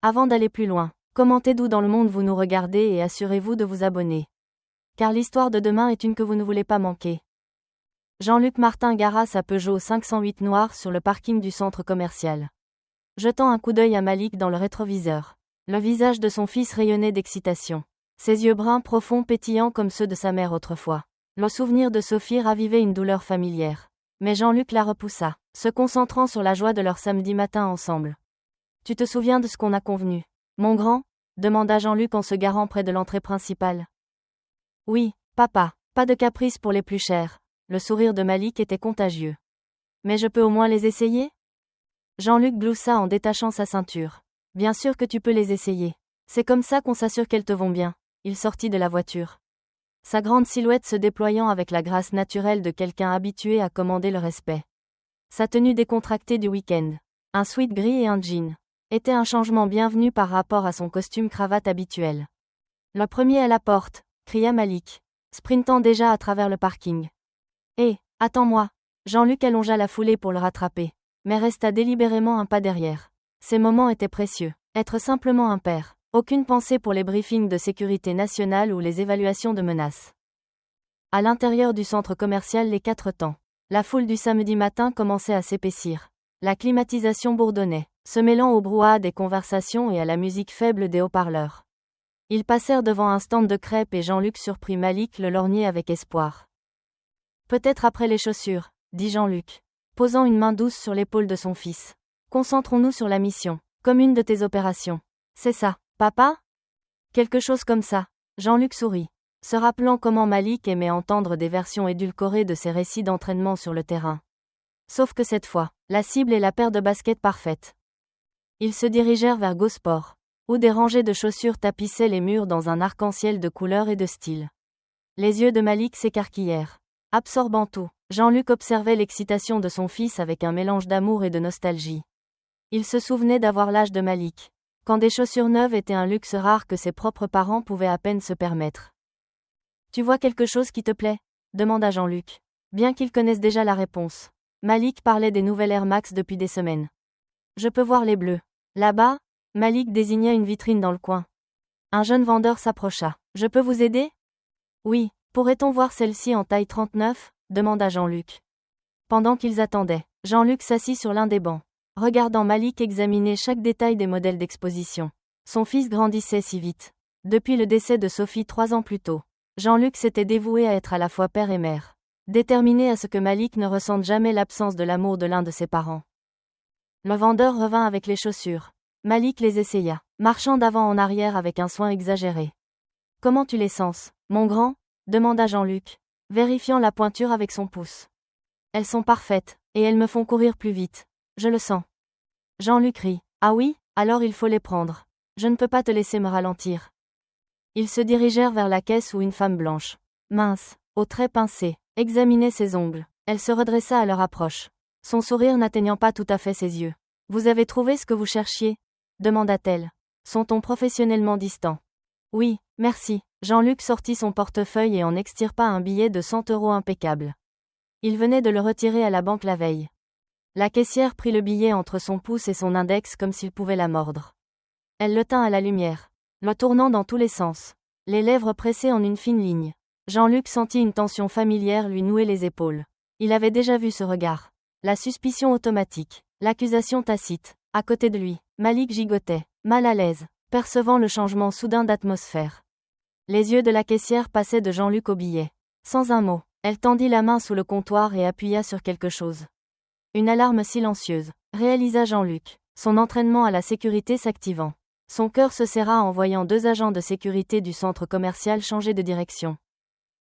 Avant d'aller plus loin, commentez d'où dans le monde vous nous regardez et assurez-vous de vous abonner. Car l'histoire de demain est une que vous ne voulez pas manquer. Jean-Luc Martin gara sa Peugeot 508 noire sur le parking du centre commercial. Jetant un coup d'œil à Malik dans le rétroviseur, le visage de son fils rayonnait d'excitation. Ses yeux bruns profonds pétillants comme ceux de sa mère autrefois. Le souvenir de Sophie ravivait une douleur familière. Mais Jean-Luc la repoussa, se concentrant sur la joie de leur samedi matin ensemble. « Tu te souviens de ce qu'on a convenu, mon grand ?» demanda Jean-Luc en se garant près de l'entrée principale. « Oui, papa, pas de caprices pour les plus chers. » Le sourire de Malik était contagieux. « Mais je peux au moins les essayer ?» Jean-Luc gloussa en détachant sa ceinture. « Bien sûr que tu peux les essayer. C'est comme ça qu'on s'assure qu'elles te vont bien. » Il sortit de la voiture. Sa grande silhouette se déployant avec la grâce naturelle de quelqu'un habitué à commander le respect. Sa tenue décontractée du week-end, un sweat gris et un jean, était un changement bienvenu par rapport à son costume cravate habituel. « Le premier à la porte !» cria Malik, sprintant déjà à travers le parking. « Hé, attends-moi !» Jean-Luc allongea la foulée pour le rattraper, mais resta délibérément un pas derrière. Ces moments étaient précieux. Être simplement un père. Aucune pensée pour les briefings de sécurité nationale ou les évaluations de menaces. À l'intérieur du centre commercial Les Quatre Temps, la foule du samedi matin commençait à s'épaissir. La climatisation bourdonnait, se mêlant au brouhaha des conversations et à la musique faible des haut-parleurs. Ils passèrent devant un stand de crêpes et Jean-Luc surprit Malik le lorgner avec espoir. « Peut-être après les chaussures, » dit Jean-Luc, posant une main douce sur l'épaule de son fils. « Concentrons-nous sur la mission, comme une de tes opérations. » « C'est ça, papa ? » Quelque chose comme ça. Jean-Luc sourit, se rappelant comment Malik aimait entendre des versions édulcorées de ses récits d'entraînement sur le terrain. Sauf que cette fois, la cible est la paire de baskets parfaite. Ils se dirigèrent vers Gosport, où des rangées de chaussures tapissaient les murs dans un arc-en-ciel de couleurs et de styles. Les yeux de Malik s'écarquillèrent. Absorbant tout, Jean-Luc observait l'excitation de son fils avec un mélange d'amour et de nostalgie. Il se souvenait d'avoir l'âge de Malik, quand des chaussures neuves étaient un luxe rare que ses propres parents pouvaient à peine se permettre. « Tu vois quelque chose qui te plaît ?» demanda Jean-Luc, bien qu'il connaisse déjà la réponse. Malik parlait des nouvelles Air Max depuis des semaines. « Je peux voir les bleus. Là-bas ?» Malik désigna une vitrine dans le coin. Un jeune vendeur s'approcha. « Je peux vous aider ?»« Oui, pourrait-on voir celle-ci en taille 39 ?» demanda Jean-Luc. Pendant qu'ils attendaient, Jean-Luc s'assit sur l'un des bancs, regardant Malik examiner chaque détail des modèles d'exposition. Son fils grandissait si vite. Depuis le décès de Sophie 3 ans plus tôt, Jean-Luc s'était dévoué à être à la fois père et mère, déterminé à ce que Malik ne ressente jamais l'absence de l'amour de l'un de ses parents. Le vendeur revint avec les chaussures. Malik les essaya, marchant d'avant en arrière avec un soin exagéré. « Comment tu les sens, mon grand ?» demanda Jean-Luc, vérifiant la pointure avec son pouce. « Elles sont parfaites, et elles me font courir plus vite. Je le sens. » Jean-Luc rit. « Ah oui, alors il faut les prendre. Je ne peux pas te laisser me ralentir. » Ils se dirigèrent vers la caisse où une femme blanche, mince, aux traits pincés, examinait ses ongles. Elle se redressa à leur approche, son sourire n'atteignant pas tout à fait ses yeux. « Vous avez trouvé ce que vous cherchiez ?» demanda-t-elle, son ton professionnellement distant. « Oui, merci. » Jean-Luc sortit son portefeuille et en extirpa un billet de 100 € impeccable. Il venait de le retirer à la banque la veille. La caissière prit le billet entre son pouce et son index comme s'il pouvait la mordre. Elle le tint à la lumière, le tournant dans tous les sens, les lèvres pressées en une fine ligne. Jean-Luc sentit une tension familière lui nouer les épaules. Il avait déjà vu ce regard. La suspicion automatique, l'accusation tacite. À côté de lui, Malik gigotait, mal à l'aise, percevant le changement soudain d'atmosphère. Les yeux de la caissière passaient de Jean-Luc au billet. Sans un mot, elle tendit la main sous le comptoir et appuya sur quelque chose. Une alarme silencieuse, réalisa Jean-Luc, son entraînement à la sécurité s'activant. Son cœur se serra en voyant 2 agents de sécurité du centre commercial changer de direction,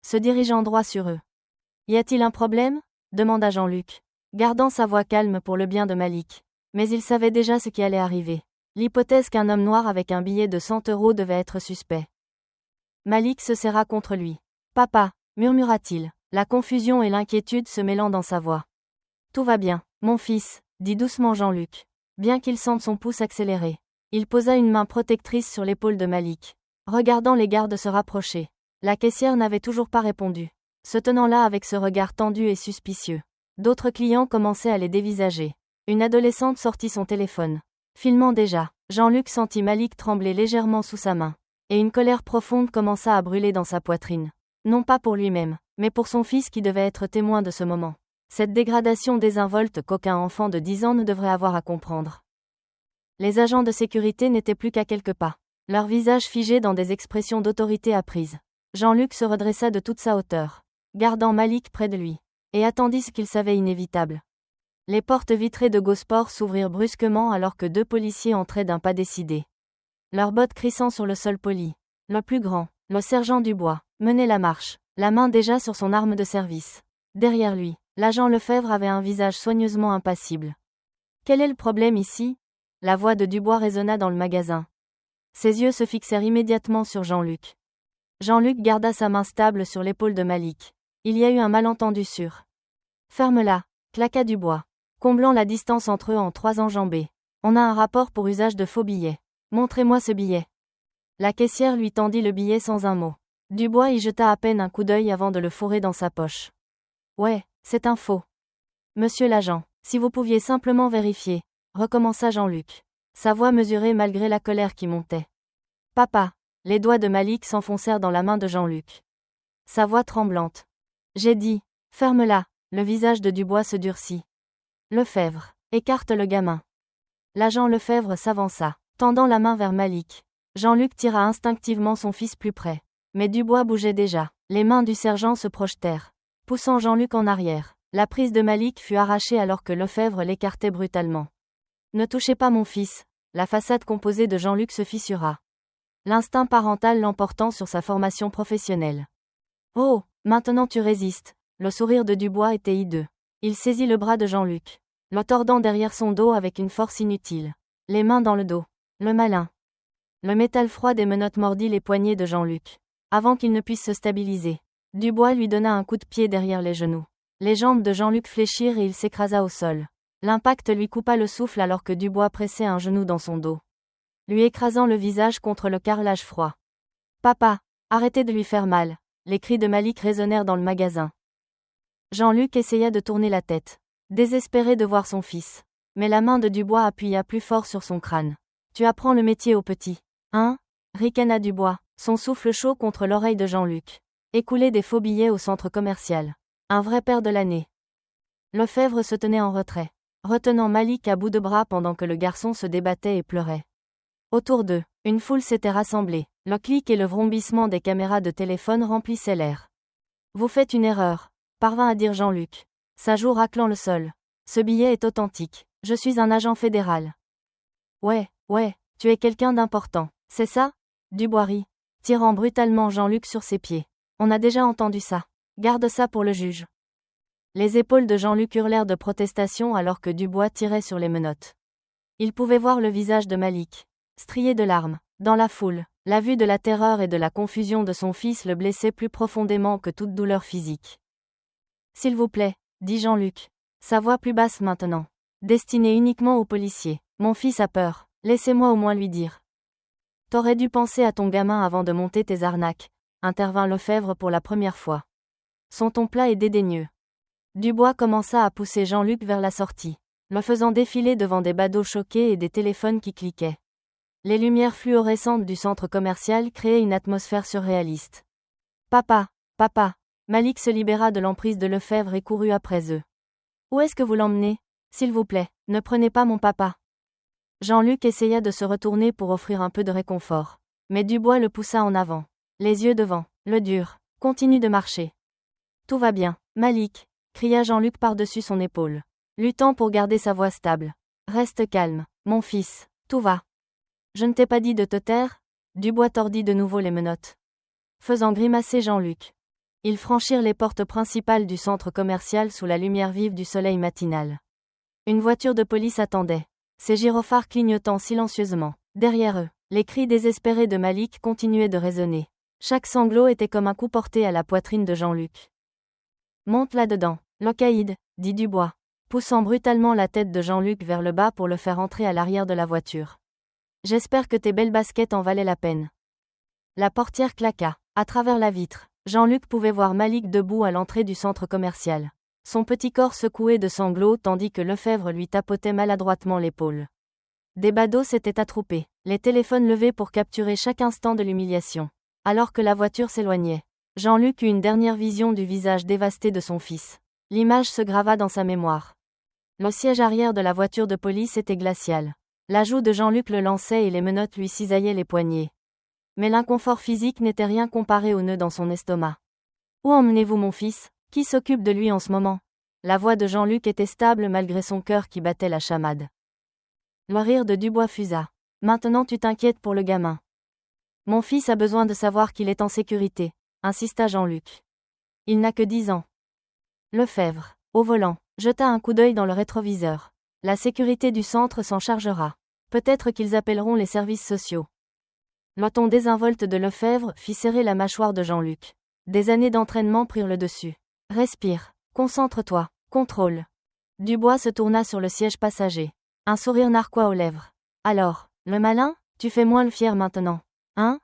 se dirigeant droit sur eux. « Y a-t-il un problème ?» demanda Jean-Luc, gardant sa voix calme pour le bien de Malik. Mais il savait déjà ce qui allait arriver. L'hypothèse qu'un homme noir avec un billet de 100 € devait être suspect. Malik se serra contre lui. « Papa » murmura-t-il, la confusion et l'inquiétude se mêlant dans sa voix. « Tout va bien, mon fils » dit doucement Jean-Luc, bien qu'il sente son pouce accélérer. Il posa une main protectrice sur l'épaule de Malik, regardant les gardes se rapprocher. La caissière n'avait toujours pas répondu, se tenant là avec ce regard tendu et suspicieux. D'autres clients commençaient à les dévisager. Une adolescente sortit son téléphone, filmant déjà. Jean-Luc sentit Malik trembler légèrement sous sa main. Et une colère profonde commença à brûler dans sa poitrine. Non pas pour lui-même, mais pour son fils qui devait être témoin de ce moment. Cette dégradation désinvolte qu'aucun enfant de 10 ans ne devrait avoir à comprendre. Les agents de sécurité n'étaient plus qu'à quelques pas, leurs visages figés dans des expressions d'autorité apprise. Jean-Luc se redressa de toute sa hauteur, gardant Malik près de lui, et attendit ce qu'il savait inévitable. Les portes vitrées de Gosport s'ouvrirent brusquement alors que 2 policiers entraient d'un pas décidé. Leurs bottes crissant sur le sol poli. Le plus grand, le sergent Dubois, menait la marche, la main déjà sur son arme de service. Derrière lui, l'agent Lefebvre avait un visage soigneusement impassible. Quel est le problème ici ? La voix de Dubois résonna dans le magasin. Ses yeux se fixèrent immédiatement sur Jean-Luc. Jean-Luc garda sa main stable sur l'épaule de Malik. Il y a eu un malentendu sûr. Ferme-la, claqua Dubois, comblant la distance entre eux en 3 enjambées. On a un rapport pour usage de faux billets. Montrez-moi ce billet. La caissière lui tendit le billet sans un mot. Dubois y jeta à peine un coup d'œil avant de le fourrer dans sa poche. Ouais, c'est un faux. Monsieur l'agent, si vous pouviez simplement vérifier, recommença Jean-Luc. Sa voix mesurée malgré la colère qui montait. Papa, les doigts de Malik s'enfoncèrent dans la main de Jean-Luc. Sa voix tremblante. J'ai dit, ferme-la, le visage de Dubois se durcit. Lefebvre, écarte le gamin. L'agent Lefebvre s'avança, tendant la main vers Malik. Jean-Luc tira instinctivement son fils plus près. Mais Dubois bougeait déjà. Les mains du sergent se projetèrent, poussant Jean-Luc en arrière. La prise de Malik fut arrachée alors que Lefebvre l'écartait brutalement. Ne touchez pas mon fils. La façade composée de Jean-Luc se fissura. L'instinct parental l'emportant sur sa formation professionnelle. Oh, maintenant tu résistes. Le sourire de Dubois était hideux. Il saisit le bras de Jean-Luc, le tordant derrière son dos avec une force inutile. Les mains dans le dos. Le malin. Le métal froid des menottes mordit les poignets de Jean-Luc. Avant qu'il ne puisse se stabiliser, Dubois lui donna un coup de pied derrière les genoux. Les jambes de Jean-Luc fléchirent et il s'écrasa au sol. L'impact lui coupa le souffle alors que Dubois pressait un genou dans son dos, lui écrasant le visage contre le carrelage froid. Papa, arrêtez de lui faire mal. Les cris de Malik résonnèrent dans le magasin. Jean-Luc essaya de tourner la tête, désespéré de voir son fils. Mais la main de Dubois appuya plus fort sur son crâne. Tu apprends le métier au petit. Hein ? Ricana Dubois, son souffle chaud contre l'oreille de Jean-Luc. Écouler des faux billets au centre commercial. Un vrai père de l'année. Lefebvre se tenait en retrait, retenant Malik à bout de bras pendant que le garçon se débattait et pleurait. Autour d'eux, une foule s'était rassemblée. Le clic et le vrombissement des caméras de téléphone remplissaient l'air. Vous faites une erreur, parvint à dire Jean-Luc, sa joue raclant le sol. Ce billet est authentique. Je suis un agent fédéral. Ouais, tu es quelqu'un d'important, c'est ça ? Dubois rit, tirant brutalement Jean-Luc sur ses pieds. On a déjà entendu ça. Garde ça pour le juge. Les épaules de Jean-Luc hurlèrent de protestation alors que Dubois tirait sur les menottes. Il pouvait voir le visage de Malik, strié de larmes, dans la foule. La vue de la terreur et de la confusion de son fils le blessait plus profondément que toute douleur physique. S'il vous plaît, dit Jean-Luc, sa voix plus basse maintenant, destinée uniquement aux policiers. Mon fils a peur, laissez-moi au moins lui dire. T'aurais dû penser à ton gamin avant de monter tes arnaques, intervint Lefebvre pour la première fois. Son ton plat et dédaigneux. Dubois commença à pousser Jean-Luc vers la sortie, le faisant défiler devant des badauds choqués et des téléphones qui cliquaient. Les lumières fluorescentes du centre commercial créaient une atmosphère surréaliste. Papa, Malik se libéra de l'emprise de Lefebvre et courut après eux. Où est-ce que vous l'emmenez ? S'il vous plaît, ne prenez pas mon papa. Jean-Luc essaya de se retourner pour offrir un peu de réconfort. Mais Dubois le poussa en avant. Les yeux devant, le dur. Continue de marcher. Tout va bien, Malik, cria Jean-Luc par-dessus son épaule, luttant pour garder sa voix stable. Reste calme, mon fils, tout va. Je ne t'ai pas dit de te taire ? Dubois tordit de nouveau les menottes, faisant grimacer Jean-Luc. Ils franchirent les portes principales du centre commercial sous la lumière vive du soleil matinal. Une voiture de police attendait, ses gyrophares clignotant silencieusement. Derrière eux, les cris désespérés de Malik continuaient de résonner. Chaque sanglot était comme un coup porté à la poitrine de Jean-Luc. Monte là-dedans, Locaïd, dit Dubois, poussant brutalement la tête de Jean-Luc vers le bas pour le faire entrer à l'arrière de la voiture. J'espère que tes belles baskets en valaient la peine. La portière claqua. À travers la vitre, Jean-Luc pouvait voir Malik debout à l'entrée du centre commercial. Son petit corps secoué de sanglots tandis que Lefebvre lui tapotait maladroitement l'épaule. Des badauds s'étaient attroupés, les téléphones levés pour capturer chaque instant de l'humiliation. Alors que la voiture s'éloignait, Jean-Luc eut une dernière vision du visage dévasté de son fils. L'image se grava dans sa mémoire. Le siège arrière de la voiture de police était glacial. La joue de Jean-Luc le lançait et les menottes luicisaillaient les poignets. Mais l'inconfort physique n'était rien comparé au nœud dans son estomac. Où emmenez-vous mon fils? Qui s'occupe de lui en ce moment? La voix de Jean-Luc était stable malgré son cœur qui battait la chamade. Le rire de Dubois fusa. Maintenant tu t'inquiètes pour le gamin. Mon fils a besoin de savoir qu'il est en sécurité, insista Jean-Luc. Il n'a que 10 ans. Lefebvre, au volant, jeta un coup d'œil dans le rétroviseur. La sécurité du centre s'en chargera. Peut-être qu'ils appelleront les services sociaux. Le ton désinvolte de Lefebvre fit serrer la mâchoire de Jean-Luc. Des années d'entraînement prirent le dessus. Respire, concentre-toi, contrôle. Dubois se tourna sur le siège passager. Un sourire narquois aux lèvres. Alors, le malin, tu fais moins le fier maintenant. Hein?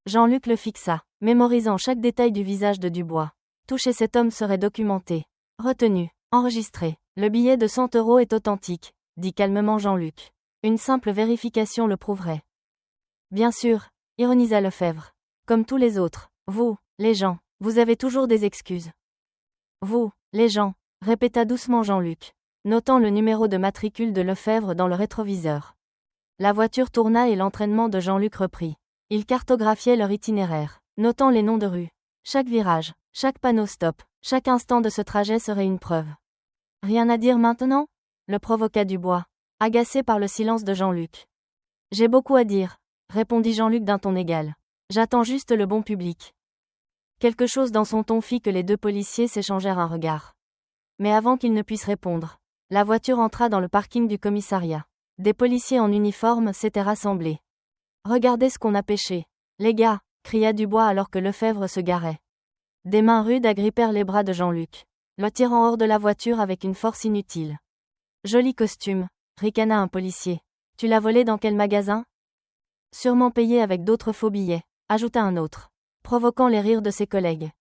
Jean-Luc le fixa, mémorisant chaque détail du visage de Dubois. Toucher cet homme serait documenté. Retenu, enregistré. Le billet de 100 € est authentique, dit calmement Jean-Luc. Une simple vérification le prouverait. Bien sûr, ironisa Lefebvre. Comme tous les autres, vous, les gens, vous avez toujours des excuses. Vous, les gens, répéta doucement Jean-Luc, notant le numéro de matricule de Lefebvre dans le rétroviseur. La voiture tourna et l'entraînement de Jean-Luc reprit. Il cartographiait leur itinéraire, notant les noms de rues. Chaque virage, chaque panneau stop, chaque instant de ce trajet serait une preuve. Rien à dire maintenant? Le provoqua Dubois, agacé par le silence de Jean-Luc. J'ai beaucoup à dire, répondit Jean-Luc d'un ton égal. J'attends juste le bon public. Quelque chose dans son ton fit que les deux policiers s'échangèrent un regard. Mais avant qu'ils ne puissent répondre, la voiture entra dans le parking du commissariat. Des policiers en uniforme s'étaient rassemblés. Regardez ce qu'on a pêché. Les gars, cria Dubois alors que Lefebvre se garait. Des mains rudes agrippèrent les bras de Jean-Luc, le tirant hors de la voiture avec une force inutile. Joli costume, ricana un policier. Tu l'as volé dans quel magasin? Sûrement payé avec d'autres faux billets, ajouta un autre, provoquant les rires de ses collègues.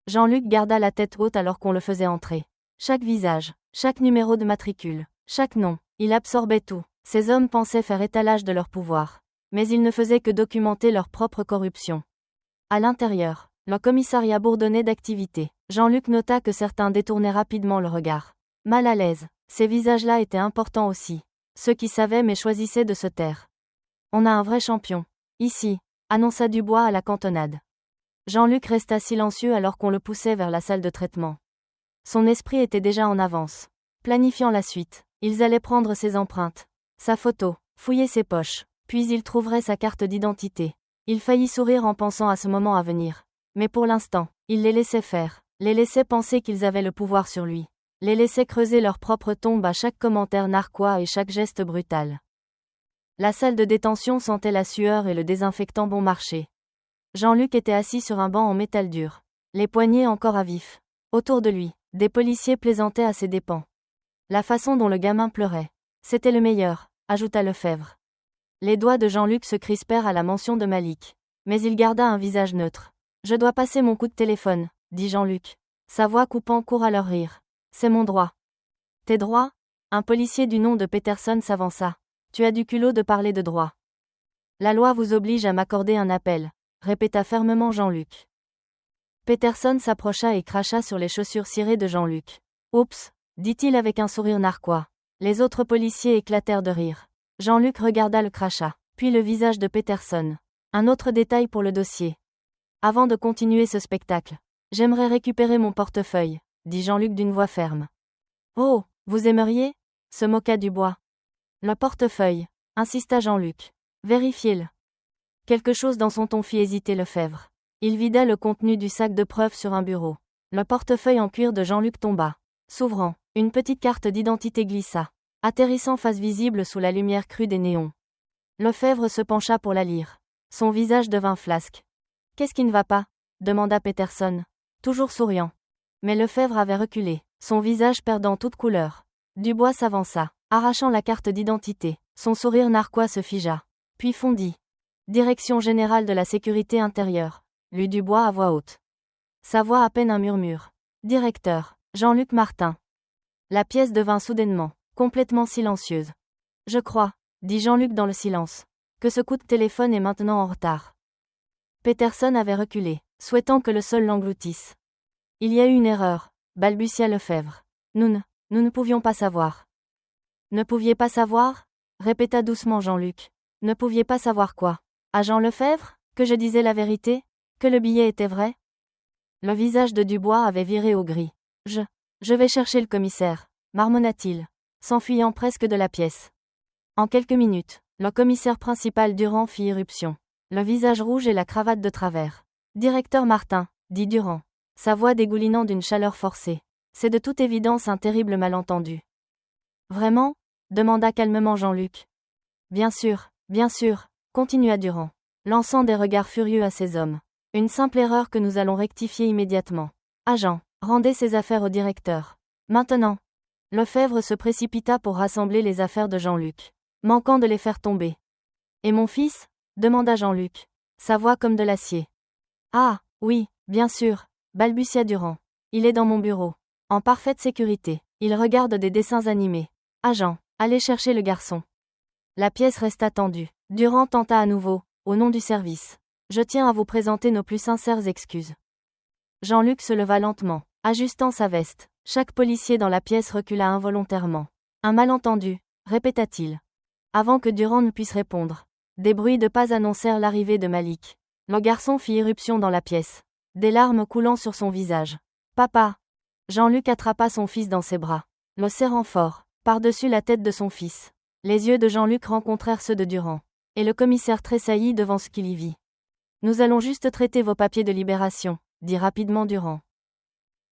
Jean-Luc garda la tête haute alors qu'on le faisait entrer. Chaque visage, chaque numéro de matricule, chaque nom, il absorbait tout. Ces hommes pensaient faire étalage de leur pouvoir. Mais ils ne faisaient que documenter leur propre corruption. À l'intérieur, le commissariat bourdonnait d'activité. Jean-Luc nota que certains détournaient rapidement le regard. Mal à l'aise, ces visages-là étaient importants aussi. Ceux qui savaient mais choisissaient de se taire. On a un vrai champion. Ici, annonça Dubois à la cantonade. Jean-Luc resta silencieux alors qu'on le poussait vers la salle de traitement. Son esprit était déjà en avance. Planifiant la suite, ils allaient prendre ses empreintes, sa photo, fouiller ses poches, puis ils trouveraient sa carte d'identité. Il faillit sourire en pensant à ce moment à venir. Mais pour l'instant, il les laissait faire, les laissait penser qu'ils avaient le pouvoir sur lui, les laissait creuser leur propre tombe à chaque commentaire narquois et chaque geste brutal. La salle de détention sentait la sueur et le désinfectant bon marché. Jean-Luc était assis sur un banc en métal dur, les poignets encore à vif. Autour de lui, des policiers plaisantaient à ses dépens. La façon dont le gamin pleurait, c'était le meilleur, ajouta Lefebvre. Les doigts de Jean-Luc se crispèrent à la mention de Malik. Mais il garda un visage neutre. Je dois passer mon coup de téléphone, dit Jean-Luc. Sa voix coupant court à leur rire. C'est mon droit. Tes droits? Un policier du nom de Peterson s'avança. Tu as du culot de parler de droit. La loi vous oblige à m'accorder un appel, répéta fermement Jean-Luc. Peterson s'approcha et cracha sur les chaussures cirées de Jean-Luc. Oups, dit-il avec un sourire narquois. Les autres policiers éclatèrent de rire. Jean-Luc regarda le crachat, puis le visage de Peterson. Un autre détail pour le dossier. Avant de continuer ce spectacle, j'aimerais récupérer mon portefeuille, dit Jean-Luc d'une voix ferme. Oh, vous aimeriez? Se moqua Dubois. Le portefeuille, insista Jean-Luc. Vérifiez-le. Quelque chose dans son ton fit hésiter Lefebvre. Il vida le contenu du sac de preuves sur un bureau. Le portefeuille en cuir de Jean-Luc tomba. S'ouvrant, une petite carte d'identité glissa, atterrissant face visible sous la lumière crue des néons. Lefebvre se pencha pour la lire. Son visage devint flasque. Qu'est-ce qui ne va pas? Demanda Peterson, toujours souriant. Mais Lefebvre avait reculé, son visage perdant toute couleur. Dubois s'avança, arrachant la carte d'identité. Son sourire narquois se figea, puis fondit. Direction générale de la sécurité intérieure, lut Dubois à voix haute. Sa voix à peine un murmure. Directeur, Jean-Luc Martin. La pièce devint soudainement, complètement silencieuse. Je crois, dit Jean-Luc dans le silence. Que ce coup de téléphone est maintenant en retard. Peterson avait reculé, souhaitant que le sol l'engloutisse. Il y a eu une erreur, balbutia Lefebvre. Nous ne pouvions pas savoir. Ne pouviez pas savoir? Répéta doucement Jean-Luc. Ne pouviez pas savoir quoi? Agent Lefebvre? Que je disais la vérité? Que le billet était vrai? Le visage de Dubois avait viré au gris. Je vais chercher le commissaire, marmonna-t-il, s'enfuyant presque de la pièce. En quelques minutes, le commissaire principal Durand fit irruption, le visage rouge et la cravate de travers. Directeur Martin, dit Durand, sa voix dégoulinant d'une chaleur forcée. C'est de toute évidence un terrible malentendu. Vraiment? Demanda calmement Jean-Luc. Bien sûr, continua Durand, lançant des regards furieux à ses hommes. Une simple erreur que nous allons rectifier immédiatement. Agent, rendez ces affaires au directeur. Maintenant. Lefebvre se précipita pour rassembler les affaires de Jean-Luc, manquant de les faire tomber. Et mon fils? Demanda Jean-Luc, sa voix comme de l'acier. Ah, oui, bien sûr, balbutia Durand. Il est dans mon bureau. En parfaite sécurité. Il regarde des dessins animés. Agent, allez chercher le garçon. La pièce resta tendue. Durand tenta à nouveau, au nom du service. Je tiens à vous présenter nos plus sincères excuses. Jean-Luc se leva lentement, ajustant sa veste. Chaque policier dans la pièce recula involontairement. Un malentendu, répéta-t-il. Avant que Durand ne puisse répondre, des bruits de pas annoncèrent l'arrivée de Malik. Le garçon fit irruption dans la pièce, des larmes coulant sur son visage. Papa! Jean-Luc attrapa son fils dans ses bras, le serrant fort, par-dessus la tête de son fils. Les yeux de Jean-Luc rencontrèrent ceux de Durand, et le commissaire tressaillit devant ce qu'il y vit. Nous allons juste traiter vos papiers de libération, dit rapidement Durand.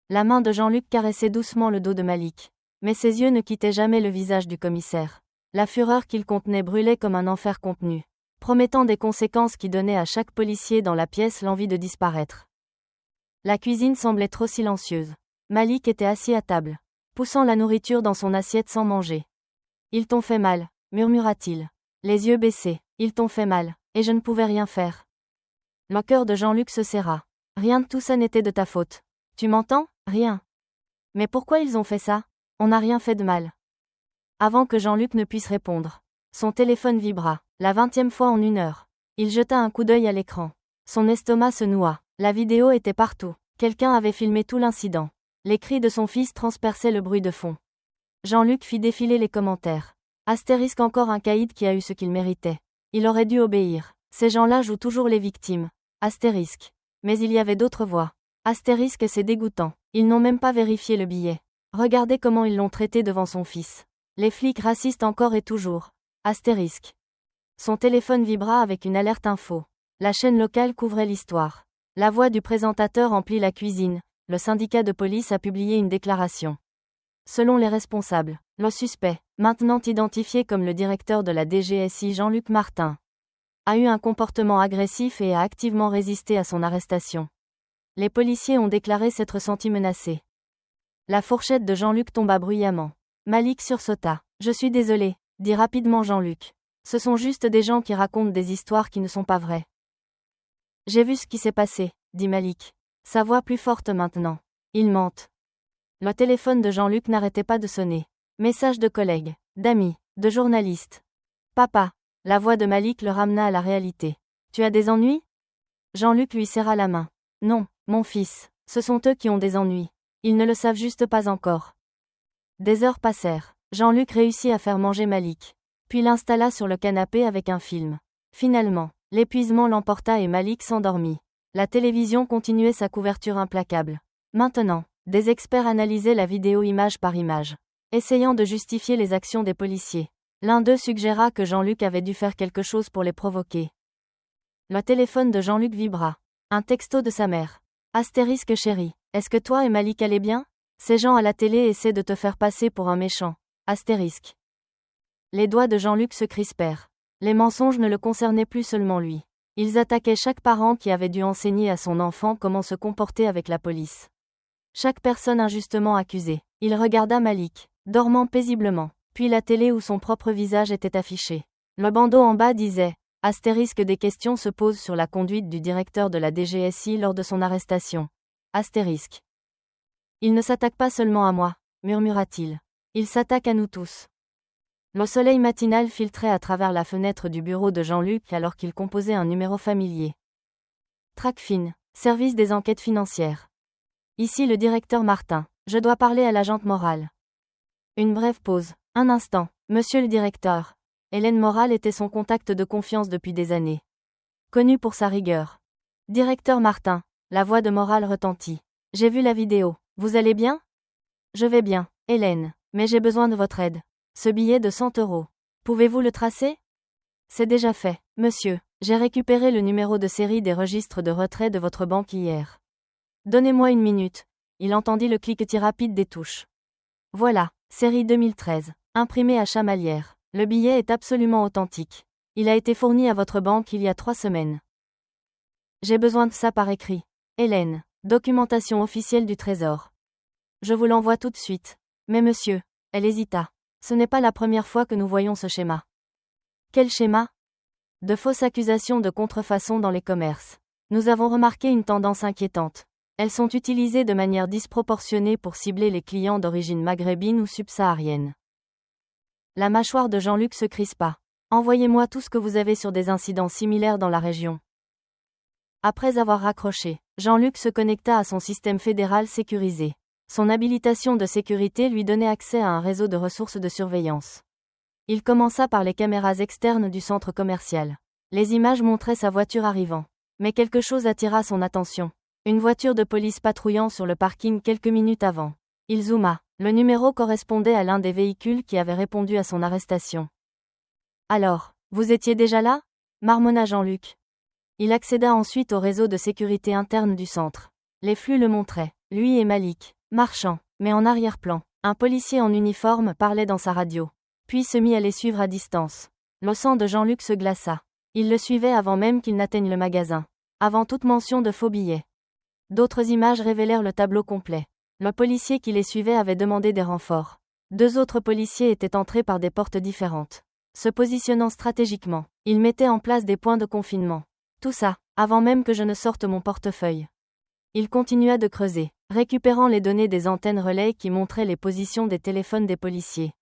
La main de Jean-Luc caressait doucement le dos de Malik, mais ses yeux ne quittaient jamais le visage du commissaire. La fureur qu'il contenait brûlait comme un enfer contenu, promettant des conséquences qui donnaient à chaque policier dans la pièce l'envie de disparaître. La cuisine semblait trop silencieuse. Malik était assis à table, poussant la nourriture dans son assiette sans manger. Ils t'ont fait mal, murmura-t-il, les yeux baissés. Ils t'ont fait mal, et je ne pouvais rien faire. Le cœur de Jean-Luc se serra. Rien de tout ça n'était de ta faute. Tu m'entends? Rien. Mais pourquoi ils ont fait ça? On n'a rien fait de mal. Avant que Jean-Luc ne puisse répondre, son téléphone vibra, la 20e fois en 1 heure. Il jeta un coup d'œil à l'écran. Son estomac se noua. La vidéo était partout. Quelqu'un avait filmé tout l'incident. Les cris de son fils transperçaient le bruit de fond. Jean-Luc fit défiler les commentaires. Astérisque encore un caïd qui a eu ce qu'il méritait. Il aurait dû obéir. Ces gens-là jouent toujours les victimes. Astérisque. Mais il y avait d'autres voix. Astérisque, c'est dégoûtant. Ils n'ont même pas vérifié le billet. Regardez comment ils l'ont traité devant son fils. Les flics racistes encore et toujours. Astérisque. Son téléphone vibra avec une alerte info. La chaîne locale couvrait l'histoire. La voix du présentateur emplit la cuisine. Le syndicat de police a publié une déclaration. Selon les responsables, le suspect, maintenant identifié comme le directeur de la DGSI Jean-Luc Martin, a eu un comportement agressif et a activement résisté à son arrestation. Les policiers ont déclaré s'être sentis menacés. La fourchette de Jean-Luc tomba bruyamment. Malik sursauta. Je suis désolé, dit rapidement Jean-Luc. Ce sont juste des gens qui racontent des histoires qui ne sont pas vraies. J'ai vu ce qui s'est passé, dit Malik. Sa voix plus forte maintenant. Ils mentent. Le téléphone de Jean-Luc n'arrêtait pas de sonner. Messages de collègues, d'amis, de journalistes. Papa. La voix de Malik le ramena à la réalité. Tu as des ennuis? Jean-Luc lui serra la main. Non, mon fils, ce sont eux qui ont des ennuis. Ils ne le savent juste pas encore. Des heures passèrent. Jean-Luc réussit à faire manger Malik. Puis l'installa sur le canapé avec un film. Finalement, l'épuisement l'emporta et Malik s'endormit. La télévision continuait sa couverture implacable. Maintenant, des experts analysaient la vidéo image par image, essayant de justifier les actions des policiers. L'un d'eux suggéra que Jean-Luc avait dû faire quelque chose pour les provoquer. Le téléphone de Jean-Luc vibra. Un texto de sa mère. Astérisque chérie, est-ce que toi et Malik allez bien? Ces gens à la télé essaient de te faire passer pour un méchant. Astérisque. Les doigts de Jean-Luc se crispèrent. Les mensonges ne le concernaient plus seulement lui. Ils attaquaient chaque parent qui avait dû enseigner à son enfant comment se comporter avec la police. Chaque personne injustement accusée. Il regarda Malik, dormant paisiblement, puis la télé où son propre visage était affiché. Le bandeau en bas disait « Astérisque, des questions se posent sur la conduite du directeur de la DGSI lors de son arrestation. Astérisque. Il ne s'attaque pas seulement à moi, murmura-t-il. Il s'attaque à nous tous. » Le soleil matinal filtrait à travers la fenêtre du bureau de Jean-Luc alors qu'il composait un numéro familier. Tracfin, service des enquêtes financières. Ici le directeur Martin. Je dois parler à l'agente Morale. Une brève pause. Un instant. Monsieur le directeur. Hélène Morale était son contact de confiance depuis des années. Connue pour sa rigueur. Directeur Martin. La voix de Morale retentit. J'ai vu la vidéo. Vous allez bien? Je vais bien, Hélène. Mais j'ai besoin de votre aide. Ce billet de 100 €. Pouvez-vous le tracer? C'est déjà fait, monsieur. J'ai récupéré le numéro de série des registres de retrait de votre banque hier. Donnez-moi une minute. Il entendit le cliquetis rapide des touches. Voilà, série 2013, imprimée à Chamalières. Le billet est absolument authentique. Il a été fourni à votre banque il y a 3 semaines. J'ai besoin de ça par écrit. Hélène, documentation officielle du Trésor. Je vous l'envoie tout de suite. Mais monsieur, elle hésita. Ce n'est pas la première fois que nous voyons ce schéma. Quel schéma? De fausses accusations de contrefaçon dans les commerces. Nous avons remarqué une tendance inquiétante. Elles sont utilisées de manière disproportionnée pour cibler les clients d'origine maghrébine ou subsaharienne. La mâchoire de Jean-Luc se crispa. Envoyez-moi tout ce que vous avez sur des incidents similaires dans la région. Après avoir raccroché, Jean-Luc se connecta à son système fédéral sécurisé. Son habilitation de sécurité lui donnait accès à un réseau de ressources de surveillance. Il commença par les caméras externes du centre commercial. Les images montraient sa voiture arrivant. Mais quelque chose attira son attention. Une voiture de police patrouillant sur le parking quelques minutes avant. Il zooma. Le numéro correspondait à l'un des véhicules qui avait répondu à son arrestation. Alors, vous étiez déjà là? Marmonna Jean-Luc. Il accéda ensuite au réseau de sécurité interne du centre. Les flux le montraient. Lui et Malik, marchant, mais en arrière-plan. Un policier en uniforme parlait dans sa radio. Puis se mit à les suivre à distance. Le sang de Jean-Luc se glaça. Il le suivait avant même qu'il n'atteigne le magasin. Avant toute mention de faux billets. D'autres images révélèrent le tableau complet. Le policier qui les suivait avait demandé des renforts. 2 autres policiers étaient entrés par des portes différentes. Se positionnant stratégiquement, ils mettaient en place des points de confinement. Tout ça, avant même que je ne sorte mon portefeuille. Il continua de creuser, récupérant les données des antennes relais qui montraient les positions des téléphones des policiers.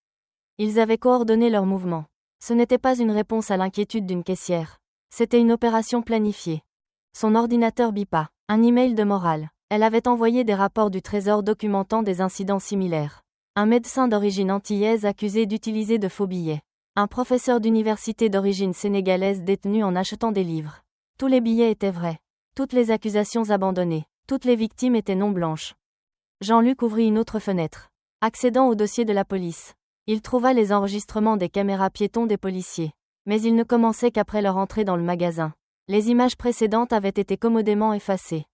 Ils avaient coordonné leurs mouvements. Ce n'était pas une réponse à l'inquiétude d'une caissière. C'était une opération planifiée. Son ordinateur bipa. Un email de Morale. Elle avait envoyé des rapports du Trésor documentant des incidents similaires. Un médecin d'origine antillaise accusé d'utiliser de faux billets. Un professeur d'université d'origine sénégalaise détenu en achetant des livres. Tous les billets étaient vrais. Toutes les accusations abandonnées. Toutes les victimes étaient non blanches. Jean-Luc ouvrit une autre fenêtre. Accédant au dossier de la police. Il trouva les enregistrements des caméras piétons des policiers. Mais ils ne commençaient qu'après leur entrée dans le magasin. Les images précédentes avaient été commodément effacées.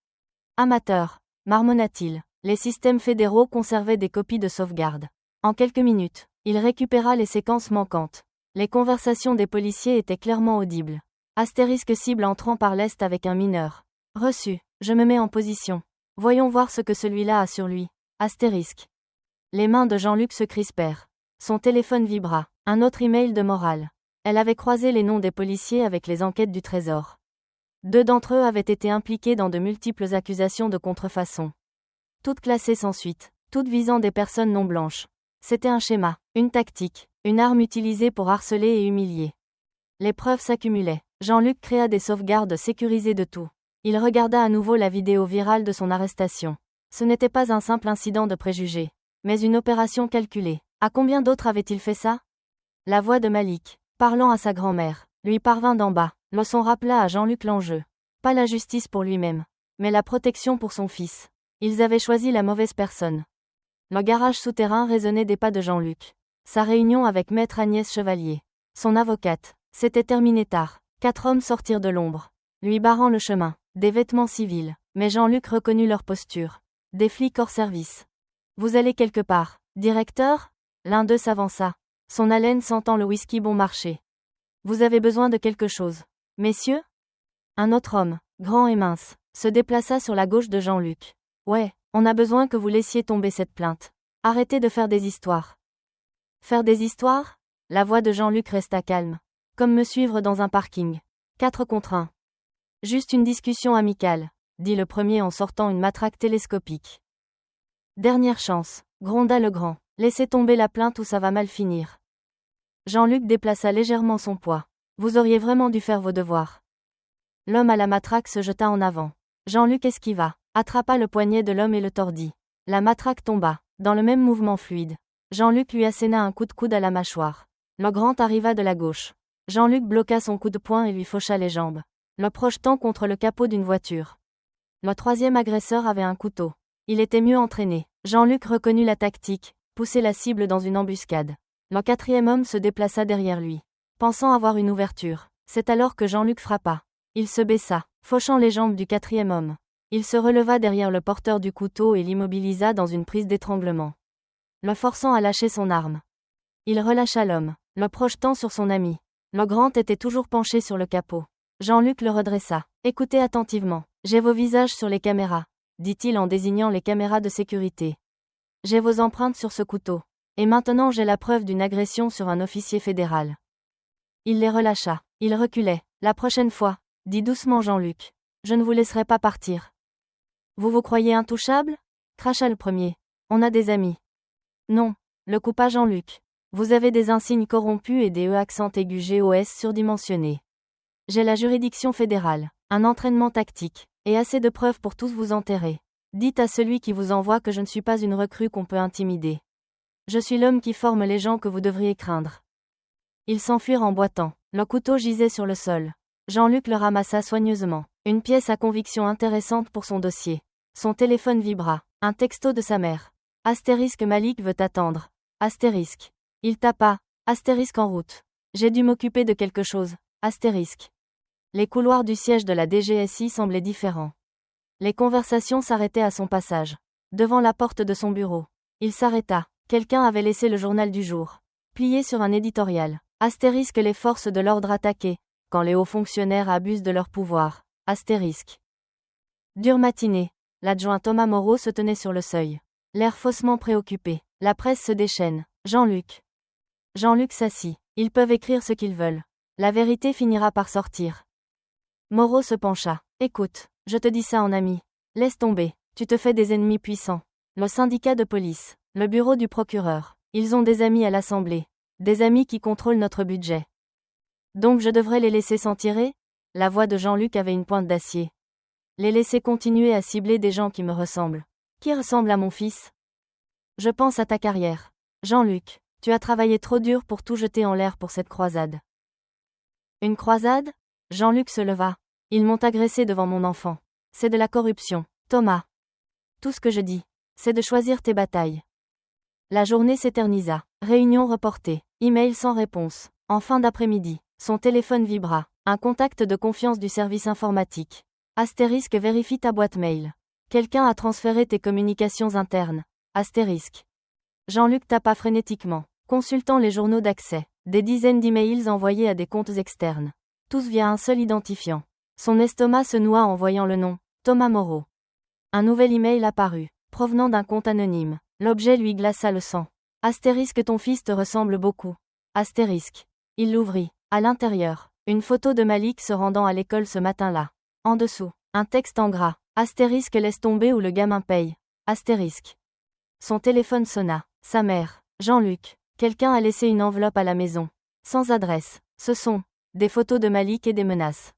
Amateur, marmonna-t-il. Les systèmes fédéraux conservaient des copies de sauvegarde. En quelques minutes, il récupéra les séquences manquantes. Les conversations des policiers étaient clairement audibles. Astérisque cible entrant par l'est avec un mineur. Reçu. Je me mets en position. Voyons voir ce que celui-là a sur lui. Astérisque. Les mains de Jean-Luc se crispèrent. Son téléphone vibra. Un autre email de Morale. Elle avait croisé les noms des policiers avec les enquêtes du Trésor. 2 d'entre eux avaient été impliqués dans de multiples accusations de contrefaçon. Toutes classées sans suite, toutes visant des personnes non blanches. C'était un schéma, une tactique, une arme utilisée pour harceler et humilier. Les preuves s'accumulaient. Jean-Luc créa des sauvegardes sécurisées de tout. Il regarda à nouveau la vidéo virale de son arrestation. Ce n'était pas un simple incident de préjugé, mais une opération calculée. À combien d'autres avait-il fait ça? La voix de Malik, parlant à sa grand-mère, lui parvint d'en bas. Le son rappela à Jean-Luc l'enjeu. Pas la justice pour lui-même, mais la protection pour son fils. Ils avaient choisi la mauvaise personne. Le garage souterrain résonnait des pas de Jean-Luc. Sa réunion avec maître Agnès Chevalier, son avocate, s'était terminée tard. 4 hommes sortirent de l'ombre, lui barrant le chemin. Des vêtements civils, mais Jean-Luc reconnut leur posture. Des flics hors service. Vous allez quelque part, directeur? L'un d'eux s'avança. Son haleine sentant le whisky bon marché. Vous avez besoin de quelque chose. Messieurs? Un autre homme, grand et mince, se déplaça sur la gauche de Jean-Luc. Ouais, on a besoin que vous laissiez tomber cette plainte. Arrêtez de faire des histoires. Faire des histoires? La voix de Jean-Luc resta calme. Comme me suivre dans un parking. 4 contre 1. Juste une discussion amicale, dit le premier en sortant une matraque télescopique. Dernière chance, gronda le grand. Laissez tomber la plainte ou ça va mal finir. Jean-Luc déplaça légèrement son poids. Vous auriez vraiment dû faire vos devoirs. L'homme à la matraque se jeta en avant. Jean-Luc esquiva, attrapa le poignet de l'homme et le tordit. La matraque tomba, dans le même mouvement fluide. Jean-Luc lui asséna un coup de coude à la mâchoire. Le grand arriva de la gauche. Jean-Luc bloqua son coup de poing et lui faucha les jambes, le projetant contre le capot d'une voiture. Le troisième agresseur avait un couteau. Il était mieux entraîné. Jean-Luc reconnut la tactique, pousser la cible dans une embuscade. Le quatrième homme se déplaça derrière lui, pensant avoir une ouverture. C'est alors que Jean-Luc frappa. Il se baissa, fauchant les jambes du quatrième homme. Il se releva derrière le porteur du couteau et l'immobilisa dans une prise d'étranglement, le forçant à lâcher son arme. Il relâcha l'homme, le projetant sur son ami. Le grand était toujours penché sur le capot. Jean-Luc le redressa. Écoutez attentivement. J'ai vos visages sur les caméras, dit-il en désignant les caméras de sécurité. J'ai vos empreintes sur ce couteau. Et maintenant j'ai la preuve d'une agression sur un officier fédéral. Il les relâcha. Il reculait. La prochaine fois, dit doucement Jean-Luc, je ne vous laisserai pas partir. Vous vous croyez intouchable? Cracha le premier. On a des amis. Non, le coupa Jean-Luc. Vous avez des insignes corrompus et des accents aigus GOS surdimensionnés. J'ai la juridiction fédérale, un entraînement tactique, et assez de preuves pour tous vous enterrer. Dites à celui qui vous envoie que je ne suis pas une recrue qu'on peut intimider. Je suis l'homme qui forme les gens que vous devriez craindre. Ils s'enfuirent en boitant. Le couteau gisait sur le sol. Jean-Luc le ramassa soigneusement. Une pièce à conviction intéressante pour son dossier. Son téléphone vibra. Un texto de sa mère. Astérisque Malik veut attendre. Astérisque. Il tapa. Astérisque en route. J'ai dû m'occuper de quelque chose. Astérisque. Les couloirs du siège de la DGSI semblaient différents. Les conversations s'arrêtaient à son passage. Devant la porte de son bureau. Il s'arrêta. Quelqu'un avait laissé le journal du jour. Plié sur un éditorial. Astérisque les forces de l'ordre attaquées. Quand les hauts fonctionnaires abusent de leur pouvoir. Astérisque. Dure matinée. L'adjoint Thomas Moreau se tenait sur le seuil. L'air faussement préoccupé. La presse se déchaîne. Jean-Luc. Jean-Luc s'assit. Ils peuvent écrire ce qu'ils veulent. La vérité finira par sortir. Moreau se pencha. Écoute, je te dis ça en ami. Laisse tomber. Tu te fais des ennemis puissants. Le syndicat de police. Le bureau du procureur. Ils ont des amis à l'Assemblée. Des amis qui contrôlent notre budget. Donc je devrais les laisser s'en tirer? La voix de Jean-Luc avait une pointe d'acier. Les laisser continuer à cibler des gens qui me ressemblent. Qui ressemblent à mon fils? Je pense à ta carrière. Jean-Luc, tu as travaillé trop dur pour tout jeter en l'air pour cette croisade. Une croisade? Jean-Luc se leva. Ils m'ont agressé devant mon enfant. C'est de la corruption. Thomas. Tout ce que je dis, c'est de choisir tes batailles. La journée s'éternisa. Réunion reportée. Email sans réponse. En fin d'après-midi, son téléphone vibra. Un contact de confiance du service informatique. Astérisque vérifie ta boîte mail. Quelqu'un a transféré tes communications internes. Astérisque. Jean-Luc tapa frénétiquement, consultant les journaux d'accès. Des dizaines d'emails envoyés à des comptes externes. Tous via un seul identifiant. Son estomac se noua en voyant le nom. Thomas Moreau. Un nouvel email apparut, provenant d'un compte anonyme. L'objet lui glaça le sang. Astérisque ton fils te ressemble beaucoup. Astérisque. Il l'ouvrit. À l'intérieur, une photo de Malik se rendant à l'école ce matin-là. En dessous, un texte en gras. Astérisque laisse tomber ou le gamin paye. Astérisque. Son téléphone sonna. Sa mère. Jean-Luc. Quelqu'un a laissé une enveloppe à la maison. Sans adresse. Ce sont des photos de Malik et des menaces.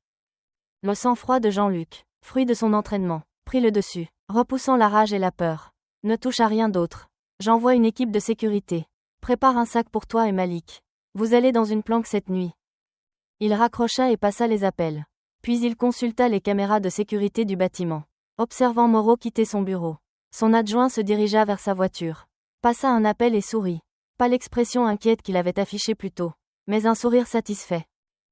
Le sang-froid de Jean-Luc, fruit de son entraînement, prit le dessus, repoussant la rage et la peur. Ne touche à rien d'autre. J'envoie une équipe de sécurité. Prépare un sac pour toi et Malik. Vous allez dans une planque cette nuit. Il raccrocha et passa les appels. Puis il consulta les caméras de sécurité du bâtiment. Observant Moreau quitter son bureau. Son adjoint se dirigea vers sa voiture. Passa un appel et sourit. Pas l'expression inquiète qu'il avait affichée plus tôt, mais un sourire satisfait.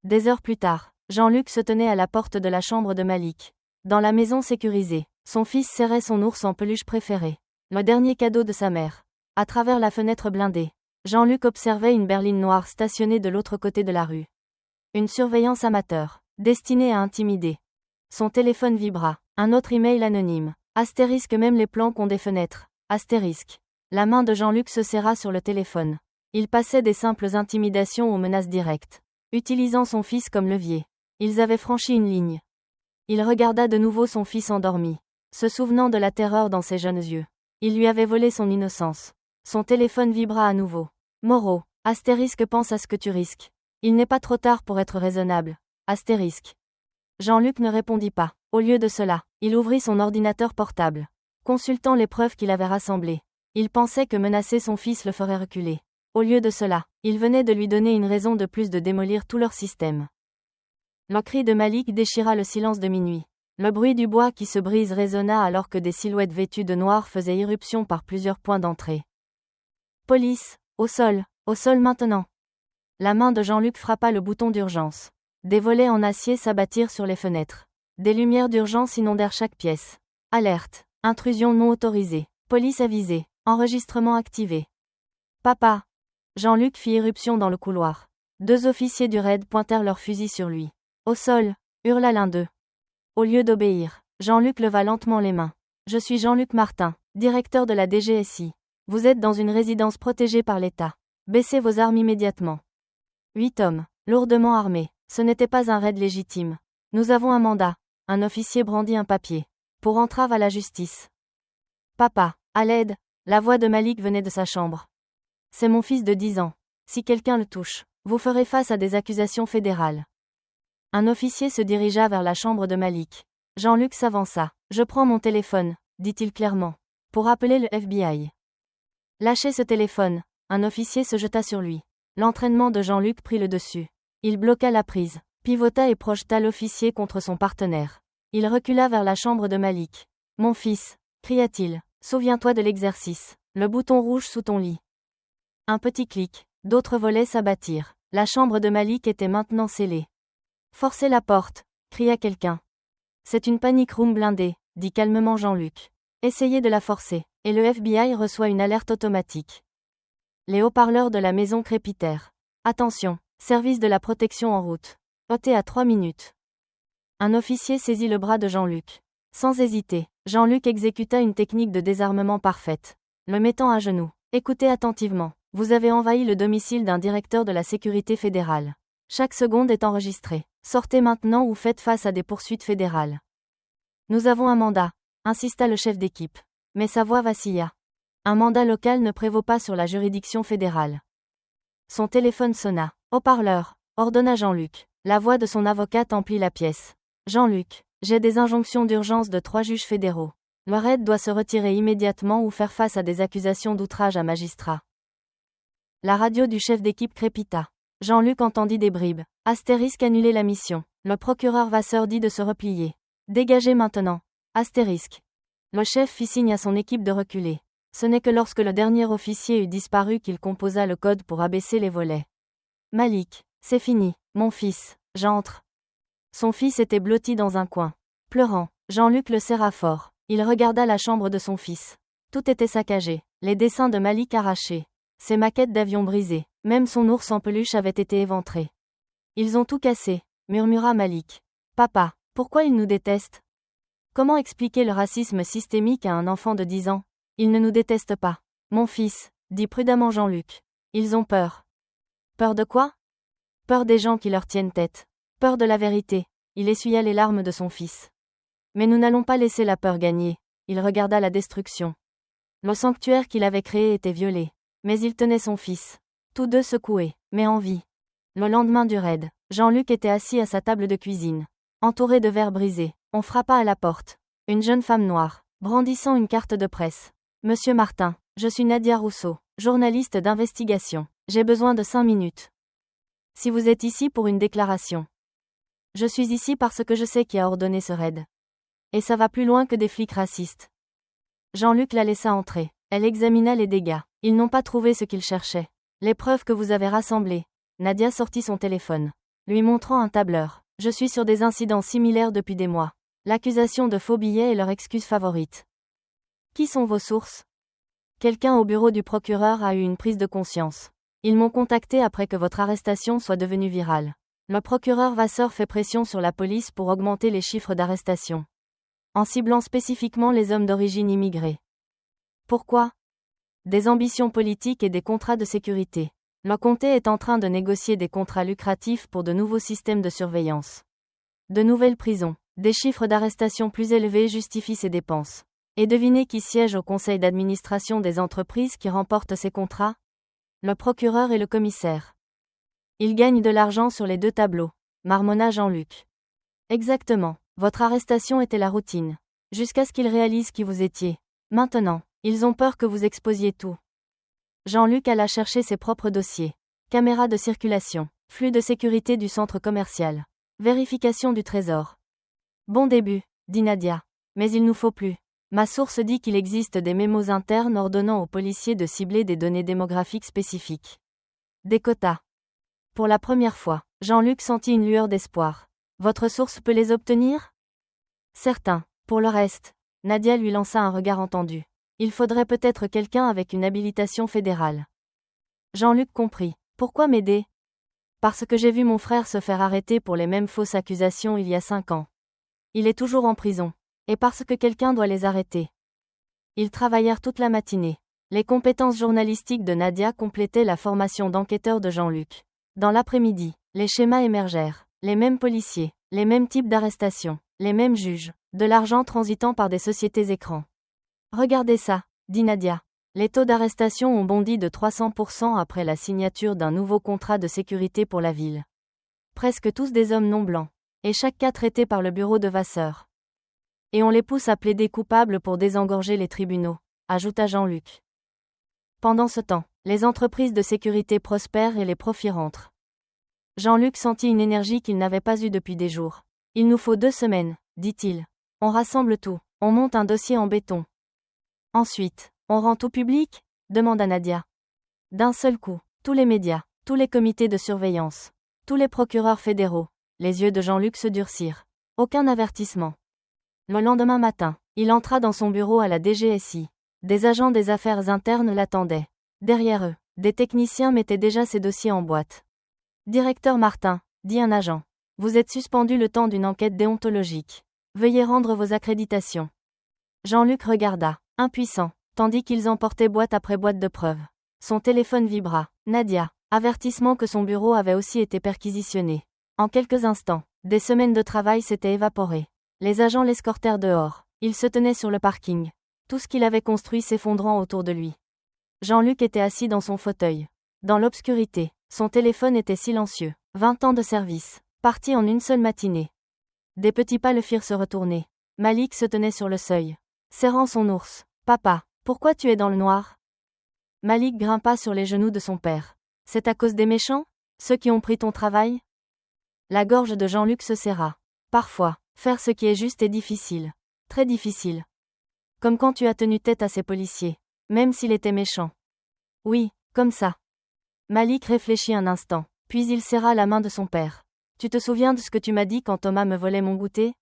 Des heures plus tard, Jean-Luc se tenait à la porte de la chambre de Malik. Dans la maison sécurisée, son fils serrait son ours en peluche préféré. Le dernier cadeau de sa mère. À travers la fenêtre blindée, Jean-Luc observait une berline noire stationnée de l'autre côté de la rue. Une surveillance amateur, destinée à intimider. Son téléphone vibra. Un autre email anonyme. Astérisque même les planques ont des fenêtres. Astérisque. La main de Jean-Luc se serra sur le téléphone. Il passait des simples intimidations aux menaces directes. Utilisant son fils comme levier. Ils avaient franchi une ligne. Il regarda de nouveau son fils endormi, se souvenant de la terreur dans ses jeunes yeux. Il lui avait volé son innocence. Son téléphone vibra à nouveau. Moreau. Astérisque pense à ce que tu risques. Il n'est pas trop tard pour être raisonnable. Astérisque. Jean-Luc ne répondit pas. Au lieu de cela, il ouvrit son ordinateur portable. Consultant les preuves qu'il avait rassemblées. Il pensait que menacer son fils le ferait reculer. Au lieu de cela, il venait de lui donner une raison de plus de démolir tout leur système. Le cri de Malik déchira le silence de minuit. Le bruit du bois qui se brise résonna alors que des silhouettes vêtues de noir faisaient irruption par plusieurs points d'entrée. Police, au sol maintenant. La main de Jean-Luc frappa le bouton d'urgence. Des volets en acier s'abattirent sur les fenêtres. Des lumières d'urgence inondèrent chaque pièce. Alerte, intrusion non autorisée, police avisée, enregistrement activé. Papa. Jean-Luc fit irruption dans le couloir. 2 officiers du raid pointèrent leurs fusils sur lui. Au sol, hurla l'un d'eux. Au lieu d'obéir, Jean-Luc leva lentement les mains. Je suis Jean-Luc Martin, directeur de la DGSI. Vous êtes dans une résidence protégée par l'État. Baissez vos armes immédiatement. 8 hommes, lourdement armés. Ce n'était pas un raid légitime. Nous avons un mandat. Un officier brandit un papier. Pour entrave à la justice. Papa, à l'aide. La voix de Malik venait de sa chambre. C'est mon fils de 10 ans. Si quelqu'un le touche, vous ferez face à des accusations fédérales. Un officier se dirigea vers la chambre de Malik. Jean-Luc s'avança. Je prends mon téléphone, dit-il clairement. Pour appeler le FBI. Lâchez ce téléphone. Un officier se jeta sur lui. L'entraînement de Jean-Luc prit le dessus. Il bloqua la prise, pivota et projeta l'officier contre son partenaire. Il recula vers la chambre de Malik. Mon fils, cria-t-il, souviens-toi de l'exercice. Le bouton rouge sous ton lit. Un petit clic, d'autres volets s'abattirent. La chambre de Malik était maintenant scellée. Forcez la porte, cria quelqu'un. C'est une panic room blindée, dit calmement Jean-Luc. Essayez de la forcer, et le FBI reçoit une alerte automatique. Les haut-parleurs de la maison crépitèrent. Attention, service de la protection en route. Ôtez à 3 minutes. Un officier saisit le bras de Jean-Luc. Sans hésiter, Jean-Luc exécuta une technique de désarmement parfaite. Le mettant à genoux. Écoutez attentivement. Vous avez envahi le domicile d'un directeur de la sécurité fédérale. Chaque seconde est enregistrée. Sortez maintenant ou faites face à des poursuites fédérales. Nous avons un mandat, insista le chef d'équipe. Mais sa voix vacilla. Un mandat local ne prévaut pas sur la juridiction fédérale. Son téléphone sonna. Haut-parleur, ordonna Jean-Luc. La voix de son avocate emplit la pièce. Jean-Luc, j'ai des injonctions d'urgence de 3 juges fédéraux. Le raid doit se retirer immédiatement ou faire face à des accusations d'outrage à magistrat. La radio du chef d'équipe crépita. Jean-Luc entendit des bribes. Astérisque annuler la mission. Le procureur Vasseur dit de se replier. Dégagez maintenant. Astérisque. Le chef fit signe à son équipe de reculer. Ce n'est que lorsque le dernier officier eut disparu qu'il composa le code pour abaisser les volets. Malik, c'est fini, mon fils, j'entre. Son fils était blotti dans un coin. Pleurant, Jean-Luc le serra fort. Il regarda la chambre de son fils. Tout était saccagé, les dessins de Malik arrachés. Ses maquettes d'avions brisées, même son ours en peluche avait été éventré. Ils ont tout cassé, murmura Malik. Papa, pourquoi ils nous détestent? Comment expliquer le racisme systémique à un enfant de 10 ans? Ils ne nous détestent pas. Mon fils, dit prudemment Jean-Luc. Ils ont peur. Peur de quoi? Peur des gens qui leur tiennent tête. Peur de la vérité. Il essuya les larmes de son fils. Mais nous n'allons pas laisser la peur gagner. Il regarda la destruction. Le sanctuaire qu'il avait créé était violé. Mais il tenait son fils. Tous deux secoués, mais en vie. Le lendemain du raid, Jean-Luc était assis à sa table de cuisine. Entouré de verres brisés, on frappa à la porte. Une jeune femme noire, brandissant une carte de presse. Monsieur Martin, je suis Nadia Rousseau, journaliste d'investigation. J'ai besoin de 5 minutes. Si vous êtes ici pour une déclaration. Je suis ici parce que je sais qui a ordonné ce raid. Et ça va plus loin que des flics racistes. Jean-Luc la laissa entrer. Elle examina les dégâts. Ils n'ont pas trouvé ce qu'ils cherchaient. Les preuves que vous avez rassemblées. Nadia sortit son téléphone, lui montrant un tableur. Je suis sur des incidents similaires depuis des mois. L'accusation de faux billets est leur excuse favorite. Qui sont vos sources? Quelqu'un au bureau du procureur a eu une prise de conscience. Ils m'ont contacté après que votre arrestation soit devenue virale. Le procureur Vasseur fait pression sur la police pour augmenter les chiffres d'arrestation. En ciblant spécifiquement les hommes d'origine immigrée. Pourquoi? Des ambitions politiques et des contrats de sécurité. Le comté est en train de négocier des contrats lucratifs pour de nouveaux systèmes de surveillance. De nouvelles prisons, des chiffres d'arrestation plus élevés justifient ces dépenses. Et devinez qui siège au conseil d'administration des entreprises qui remportent ces contrats? Le procureur et le commissaire. Ils gagnent de l'argent sur les deux tableaux, marmonna Jean-Luc. Exactement, votre arrestation était la routine. Jusqu'à ce qu'ils réalisent qui vous étiez. Maintenant, ils ont peur que vous exposiez tout. Jean-Luc alla chercher ses propres dossiers. Caméra de circulation, flux de sécurité du centre commercial, vérification du trésor. Bon début, dit Nadia. Mais il nous faut plus. Ma source dit qu'il existe des mémos internes ordonnant aux policiers de cibler des données démographiques spécifiques. Des quotas. Pour la première fois, Jean-Luc sentit une lueur d'espoir. Votre source peut les obtenir ? Certain. Pour le reste, Nadia lui lança un regard entendu. Il faudrait peut-être quelqu'un avec une habilitation fédérale. Jean-Luc comprit. Pourquoi m'aider ? Parce que j'ai vu mon frère se faire arrêter pour les mêmes fausses accusations il y a 5 ans. Il est toujours en prison. Et parce que quelqu'un doit les arrêter. Ils travaillèrent toute la matinée. Les compétences journalistiques de Nadia complétaient la formation d'enquêteur de Jean-Luc. Dans l'après-midi, les schémas émergèrent. Les mêmes policiers, les mêmes types d'arrestations, les mêmes juges, de l'argent transitant par des sociétés écrans. Regardez ça, dit Nadia. Les taux d'arrestation ont bondi de 300% après la signature d'un nouveau contrat de sécurité pour la ville. Presque tous des hommes non blancs. Et chaque cas traité par le bureau de Vasseur. Et on les pousse à plaider coupables pour désengorger les tribunaux, ajouta Jean-Luc. Pendant ce temps, les entreprises de sécurité prospèrent et les profits rentrent. Jean-Luc sentit une énergie qu'il n'avait pas eue depuis des jours. Il nous faut 2 semaines, dit-il. On rassemble tout, on monte un dossier en béton. Ensuite, on rend tout public ? Demanda Nadia. D'un seul coup, tous les médias, tous les comités de surveillance, tous les procureurs fédéraux. Les yeux de Jean-Luc se durcirent. Aucun avertissement. Le lendemain matin, il entra dans son bureau à la DGSI. Des agents des affaires internes l'attendaient. Derrière eux, des techniciens mettaient déjà ses dossiers en boîte. Directeur Martin, dit un agent. Vous êtes suspendu le temps d'une enquête déontologique. Veuillez rendre vos accréditations. Jean-Luc regarda, impuissant, tandis qu'ils emportaient boîte après boîte de preuves. Son téléphone vibra. Nadia. Avertissement que son bureau avait aussi été perquisitionné. En quelques instants, des semaines de travail s'étaient évaporées. Les agents l'escortèrent dehors. Il se tenait sur le parking. Tout ce qu'il avait construit s'effondrant autour de lui. Jean-Luc était assis dans son fauteuil. Dans l'obscurité, son téléphone était silencieux. 20 ans de service, parti en une seule matinée. Des petits pas le firent se retourner. Malik se tenait sur le seuil, serrant son ours. Papa, pourquoi tu es dans le noir ? Malik grimpa sur les genoux de son père. C'est à cause des méchants ? Ceux qui ont pris ton travail ? La gorge de Jean-Luc se serra. Parfois, faire ce qui est juste est difficile. Très difficile. Comme quand tu as tenu tête à ces policiers. Même s'il était méchant. Oui, comme ça. Malik réfléchit un instant, puis il serra la main de son père. Tu te souviens de ce que tu m'as dit quand Thomas me volait mon goûter ?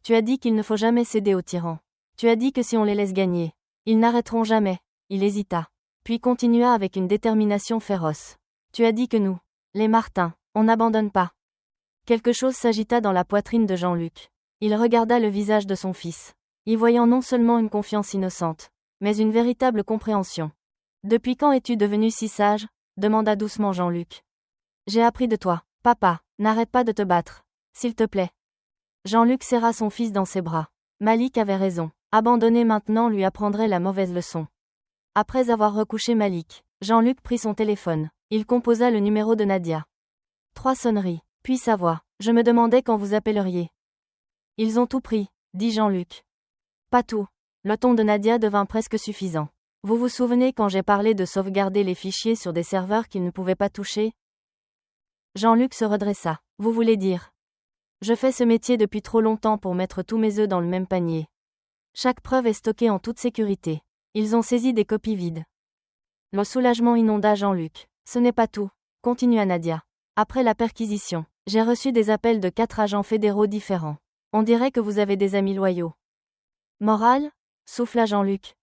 Tu as dit qu'il ne faut jamais céder aux tyrans. Tu as dit que si on les laisse gagner, ils n'arrêteront jamais. Il hésita. Puis continua avec une détermination féroce. Tu as dit que nous, les Martins, on n'abandonne pas. Quelque chose s'agita dans la poitrine de Jean-Luc. Il regarda le visage de son fils, y voyant non seulement une confiance innocente, mais une véritable compréhension. Depuis quand es-tu devenu si sage ? Demanda doucement Jean-Luc. J'ai appris de toi. Papa, n'arrête pas de te battre. S'il te plaît. Jean-Luc serra son fils dans ses bras. Malik avait raison. Abandonner maintenant lui apprendrait la mauvaise leçon. Après avoir recouché Malik, Jean-Luc prit son téléphone. Il composa le numéro de Nadia. 3 sonneries, puis sa voix. Je me demandais quand vous appelleriez. Ils ont tout pris, dit Jean-Luc. Pas tout. Le ton de Nadia devint presque suffisant. Vous vous souvenez quand j'ai parlé de sauvegarder les fichiers sur des serveurs qu'ils ne pouvaient pas toucher ? Jean-Luc se redressa. Vous voulez dire ? Je fais ce métier depuis trop longtemps pour mettre tous mes œufs dans le même panier. Chaque preuve est stockée en toute sécurité. Ils ont saisi des copies vides. Le soulagement inonda Jean-Luc. Ce n'est pas tout, continua Nadia. Après la perquisition, j'ai reçu des appels de 4 agents fédéraux différents. On dirait que vous avez des amis loyaux. Morale ? Souffla Jean-Luc.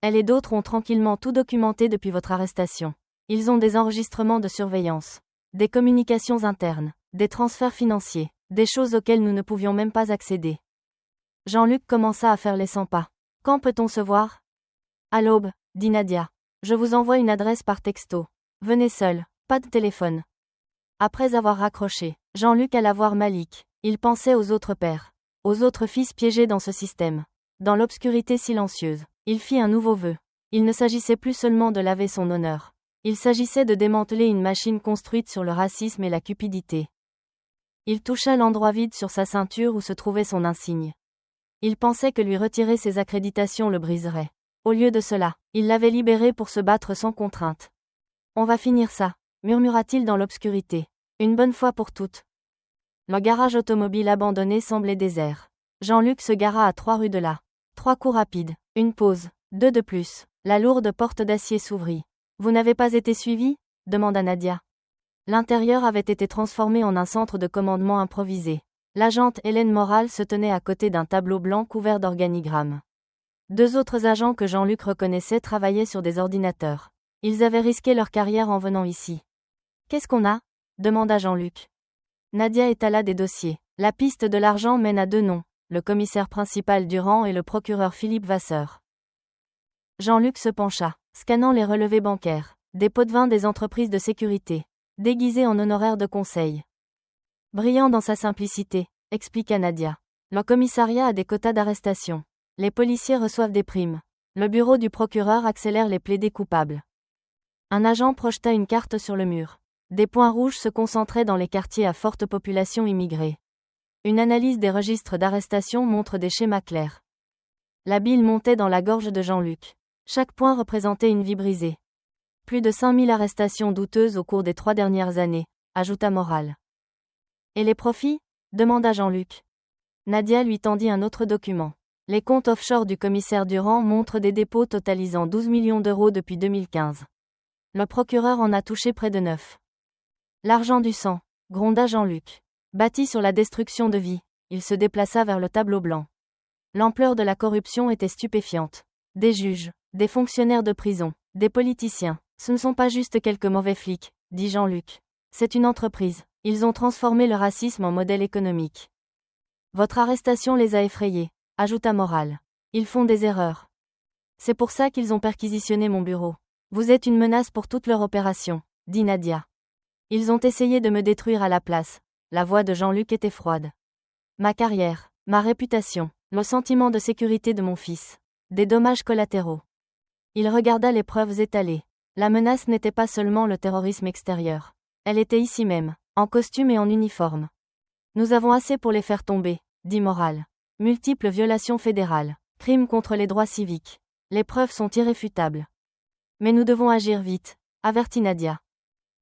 Elle et d'autres ont tranquillement tout documenté depuis votre arrestation. Ils ont des enregistrements de surveillance, des communications internes, des transferts financiers, des choses auxquelles nous ne pouvions même pas accéder. Jean-Luc commença à faire les 100 pas. Quand peut-on se voir ? À l'aube, dit Nadia. Je vous envoie une adresse par texto. Venez seul, pas de téléphone. Après avoir raccroché, Jean-Luc alla voir Malik. Il pensait aux autres pères, aux autres fils piégés dans ce système. Dans l'obscurité silencieuse, il fit un nouveau vœu. Il ne s'agissait plus seulement de laver son honneur, Il s'agissait de démanteler une machine construite sur le racisme et la cupidité. Il toucha l'endroit vide sur sa ceinture où se trouvait son insigne. Il pensait que lui retirer ses accréditations le briserait. Au lieu de cela, il l'avait libéré pour se battre sans contrainte. On va finir ça, murmura-t-il dans l'obscurité. Une bonne fois pour toutes. Le garage automobile abandonné semblait désert. Jean-Luc se gara à 3 rues de là. 3 coups rapides, une pause, 2 de plus. La lourde porte d'acier s'ouvrit. Vous n'avez pas été suivi ? Demanda Nadia. L'intérieur avait été transformé en un centre de commandement improvisé. L'agente Hélène Moral se tenait à côté d'un tableau blanc couvert d'organigrammes. 2 autres agents que Jean-Luc reconnaissait travaillaient sur des ordinateurs. Ils avaient risqué leur carrière en venant ici. Qu'est-ce qu'on a ? Demanda Jean-Luc. Nadia étala des dossiers. La piste de l'argent mène à 2 noms, le commissaire principal Durand et le procureur Philippe Vasseur. Jean-Luc se pencha, scannant les relevés bancaires, des pots de vin des entreprises de sécurité, déguisés en honoraires de conseil. Brillant dans sa simplicité, expliqua Nadia. Le commissariat a des quotas d'arrestation. Les policiers reçoivent des primes. Le bureau du procureur accélère les plaidés coupables. Un agent projeta une carte sur le mur. Des points rouges se concentraient dans les quartiers à forte population immigrée. Une analyse des registres d'arrestation montre des schémas clairs. La bile montait dans la gorge de Jean-Luc. Chaque point représentait une vie brisée. Plus de 5000 arrestations douteuses au cours des 3 dernières années, ajouta Moral. Et les profits ? Demanda Jean-Luc. Nadia lui tendit un autre document. Les comptes offshore du commissaire Durand montrent des dépôts totalisant 12 millions d'euros depuis 2015. Le procureur en a touché près de 9. L'argent du sang, gronda Jean-Luc. Bâti sur la destruction de vies, il se déplaça vers le tableau blanc. L'ampleur de la corruption était stupéfiante. Des juges, des fonctionnaires de prison, des politiciens. Ce ne sont pas juste quelques mauvais flics, dit Jean-Luc. C'est une entreprise. Ils ont transformé le racisme en modèle économique. Votre arrestation les a effrayés, ajouta Moral. Ils font des erreurs. C'est pour ça qu'ils ont perquisitionné mon bureau. Vous êtes une menace pour toute leur opération, dit Nadia. Ils ont essayé de me détruire à la place. La voix de Jean-Luc était froide. Ma carrière, ma réputation, le sentiment de sécurité de mon fils. Des dommages collatéraux. Il regarda les preuves étalées. La menace n'était pas seulement le terrorisme extérieur. Elle était ici même, en costume et en uniforme. Nous avons assez pour les faire tomber, dit Moral. Multiples violations fédérales, crimes contre les droits civiques. Les preuves sont irréfutables. Mais nous devons agir vite, avertit Nadia.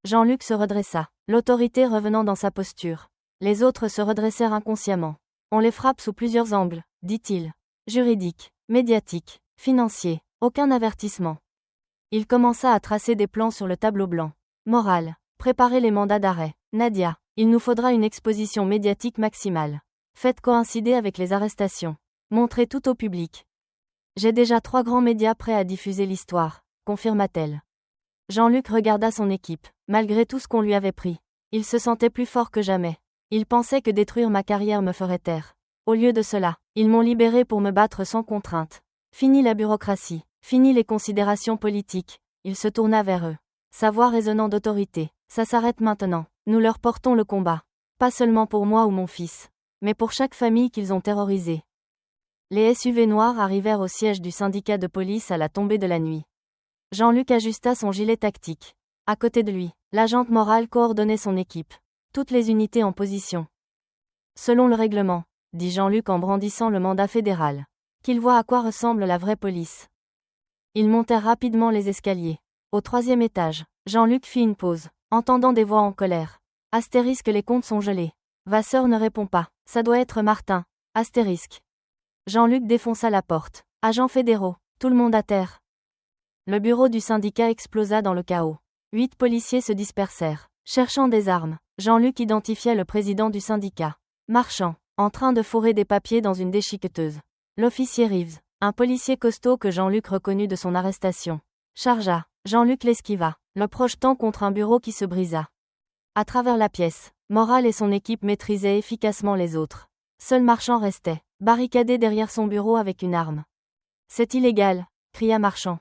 Jean-Luc se redressa, l'autorité revenant dans sa posture. Les autres se redressèrent inconsciemment. On les frappe sous plusieurs angles, dit-il. Juridique, médiatique, financier, aucun avertissement. Il commença à tracer des plans sur le tableau blanc. Moral, préparez les mandats d'arrêt. Nadia, il nous faudra une exposition médiatique maximale. Faites coïncider avec les arrestations. Montrez tout au public. J'ai déjà 3 grands médias prêts à diffuser l'histoire, confirma-t-elle. Jean-Luc regarda son équipe. Malgré tout ce qu'on lui avait pris, il se sentait plus fort que jamais. Il pensait que détruire ma carrière me ferait taire. Au lieu de cela, ils m'ont libéré pour me battre sans contrainte. Fini la bureaucratie, fini les considérations politiques. Il se tourna vers eux. Sa voix résonnant d'autorité. Ça s'arrête maintenant. Nous leur portons le combat. Pas seulement pour moi ou mon fils, mais pour chaque famille qu'ils ont terrorisée. Les SUV noirs arrivèrent au siège du syndicat de police à la tombée de la nuit. Jean-Luc ajusta son gilet tactique. À côté de lui, l'agente Moral coordonnait son équipe. Toutes les unités en position. Selon le règlement, dit Jean-Luc en brandissant le mandat fédéral. Qu'ils voient à quoi ressemble la vraie police. Ils montèrent rapidement les escaliers. Au 3e étage, Jean-Luc fit une pause, entendant des voix en colère. Astérisque, les comptes sont gelés. Vasseur ne répond pas. Ça doit être Martin. Astérisque. Jean-Luc défonça la porte. Agents fédéraux, tout le monde à terre. Le bureau du syndicat explosa dans le chaos. 8 policiers se dispersèrent, cherchant des armes. Jean-Luc identifia le président du syndicat. Marchand, en train de fourrer des papiers dans une déchiqueteuse. L'officier Reeves, un policier costaud que Jean-Luc reconnut de son arrestation. Chargea. Jean-Luc l'esquiva, le projetant contre un bureau qui se brisa. À travers la pièce, Moral et son équipe maîtrisaient efficacement les autres. Seul Marchand restait, barricadé derrière son bureau avec une arme. C'est illégal, cria Marchand.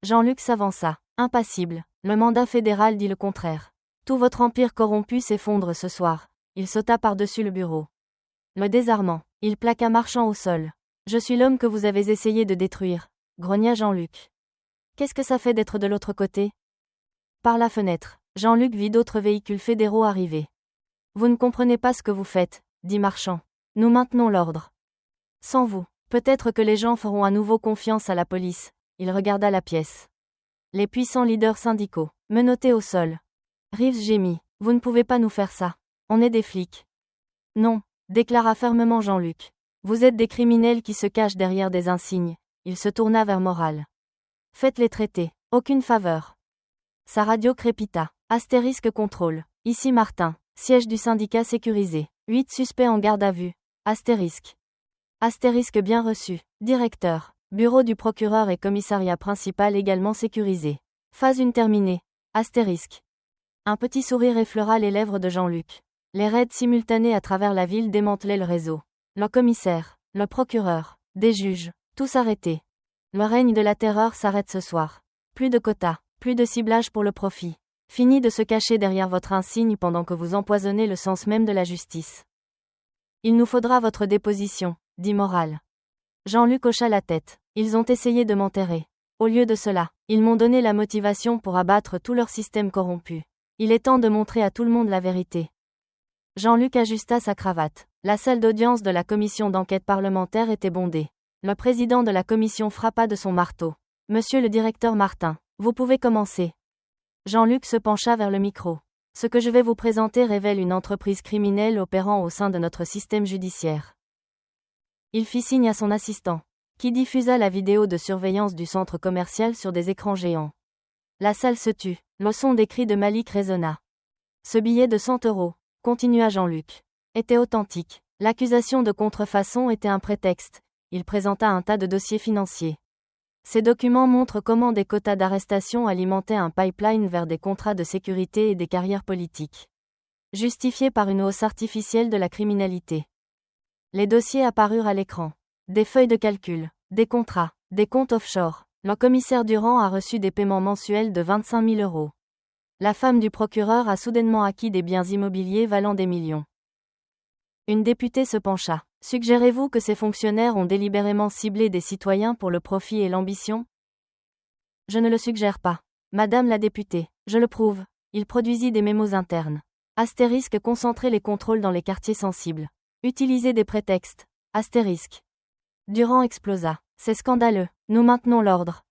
Jean-Luc s'avança, impassible. Le mandat fédéral dit le contraire. Tout votre empire corrompu s'effondre ce soir. Il sauta par-dessus le bureau. Le désarmant. Il plaqua Marchand au sol. Je suis l'homme que vous avez essayé de détruire, grogna Jean-Luc. Qu'est-ce que ça fait d'être de l'autre côté ? Par la fenêtre, Jean-Luc vit d'autres véhicules fédéraux arriver. Vous ne comprenez pas ce que vous faites, dit Marchand. Nous maintenons l'ordre. Sans vous, peut-être que les gens feront à nouveau confiance à la police. Il regarda la pièce. Les puissants leaders syndicaux, menottés au sol. Reeves gémit. Vous ne pouvez pas nous faire ça. On est des flics. Non, déclara fermement Jean-Luc. Vous êtes des criminels qui se cachent derrière des insignes. Il se tourna vers Morale. Faites-les traiter. Aucune faveur. Sa radio crépita. Astérisque contrôle. Ici Martin. Siège du syndicat sécurisé. 8 suspects en garde à vue. Astérisque. Astérisque bien reçu. Directeur. Bureau du procureur et commissariat principal également sécurisé. Phase 1 terminée. Astérisque. Un petit sourire effleura les lèvres de Jean-Luc. Les raids simultanés à travers la ville démantelaient le réseau. Le commissaire, le procureur, des juges, tous arrêtés. Le règne de la terreur s'arrête ce soir. Plus de quotas, plus de ciblage pour le profit. Fini de se cacher derrière votre insigne pendant que vous empoisonnez le sens même de la justice. Il nous faudra votre déposition, dit Morale. Jean-Luc hocha la tête. Ils ont essayé de m'enterrer. Au lieu de cela, ils m'ont donné la motivation pour abattre tout leur système corrompu. Il est temps de montrer à tout le monde la vérité. Jean-Luc ajusta sa cravate. La salle d'audience de la commission d'enquête parlementaire était bondée. Le président de la commission frappa de son marteau. Monsieur le directeur Martin, vous pouvez commencer. Jean-Luc se pencha vers le micro. Ce que je vais vous présenter révèle une entreprise criminelle opérant au sein de notre système judiciaire. Il fit signe à son assistant, qui diffusa la vidéo de surveillance du centre commercial sur des écrans géants. La salle se tut. Le son des cris de Malik résonna. Ce billet de 100 €, continua Jean-Luc, était authentique. L'accusation de contrefaçon était un prétexte. Il présenta un tas de dossiers financiers. Ces documents montrent comment des quotas d'arrestation alimentaient un pipeline vers des contrats de sécurité et des carrières politiques. Justifiés par une hausse artificielle de la criminalité. Les dossiers apparurent à l'écran. Des feuilles de calcul, des contrats, des comptes offshore. Le commissaire Durand a reçu des paiements mensuels de 25 000 €. La femme du procureur a soudainement acquis des biens immobiliers valant des millions. Une députée se pencha. Suggérez-vous que ces fonctionnaires ont délibérément ciblé des citoyens pour le profit et l'ambition? Je ne le suggère pas. Madame la députée, je le prouve. Il produisit des mémos internes. Astérisque concentrer les contrôles dans les quartiers sensibles. Utiliser des prétextes. Astérisque. Durand explosa. C'est scandaleux. Nous maintenons l'ordre.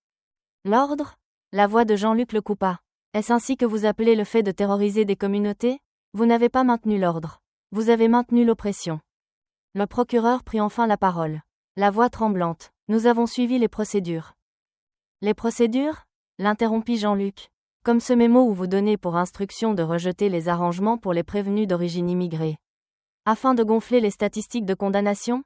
L'ordre? La voix de Jean-Luc le coupa. Est-ce ainsi que vous appelez le fait de terroriser des communautés? Vous n'avez pas maintenu l'ordre. Vous avez maintenu l'oppression. Le procureur prit enfin la parole. La voix tremblante. Nous avons suivi les procédures. Les procédures? L'interrompit Jean-Luc. Comme ce mémo où vous donnez pour instruction de rejeter les arrangements pour les prévenus d'origine immigrée. Afin de gonfler les statistiques de condamnation?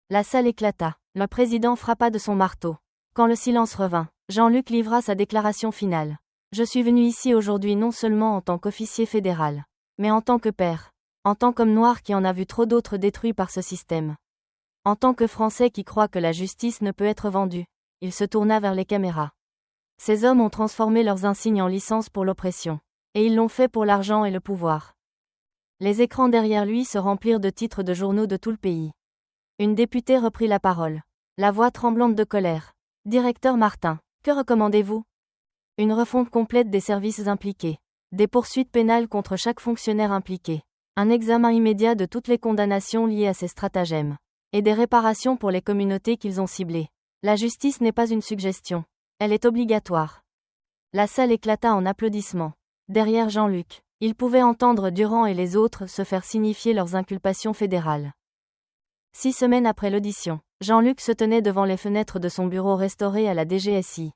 La salle éclata. Le président frappa de son marteau. Quand le silence revint, Jean-Luc livra sa déclaration finale. Je suis venu ici aujourd'hui non seulement en tant qu'officier fédéral, mais en tant que père, en tant qu'homme noir qui en a vu trop d'autres détruits par ce système. En tant que Français qui croit que la justice ne peut être vendue. Il se tourna vers les caméras. Ces hommes ont transformé leurs insignes en licences pour l'oppression. Et ils l'ont fait pour l'argent et le pouvoir. Les écrans derrière lui se remplirent de titres de journaux de tout le pays. Une députée reprit la parole. La voix tremblante de colère. Directeur Martin, que recommandez-vous? Une refonte complète des services impliqués. Des poursuites pénales contre chaque fonctionnaire impliqué. Un examen immédiat de toutes les condamnations liées à ces stratagèmes. Et des réparations pour les communautés qu'ils ont ciblées. La justice n'est pas une suggestion. Elle est obligatoire. La salle éclata en applaudissements. Derrière Jean-Luc, il pouvait entendre Durand et les autres se faire signifier leurs inculpations fédérales. 6 semaines après l'audition, Jean-Luc se tenait devant les fenêtres de son bureau restauré à la DGSI.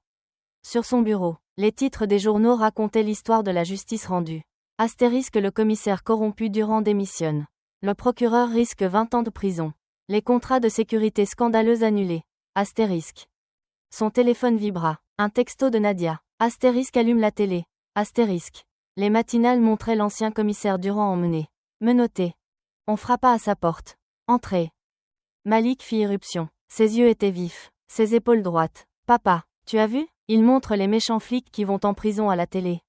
Sur son bureau, les titres des journaux racontaient l'histoire de la justice rendue. Astérisque le commissaire corrompu Durand démissionne. Le procureur risque 20 ans de prison. Les contrats de sécurité scandaleux annulés. Astérisque. Son téléphone vibra. Un texto de Nadia. Astérisque allume la télé. Astérisque. Les matinales montraient l'ancien commissaire Durand emmené. Menotté. On frappa à sa porte. Entrez. Malik fit irruption. Ses yeux étaient vifs. Ses épaules droites. Papa, tu as vu? Il montre les méchants flics qui vont en prison à la télé.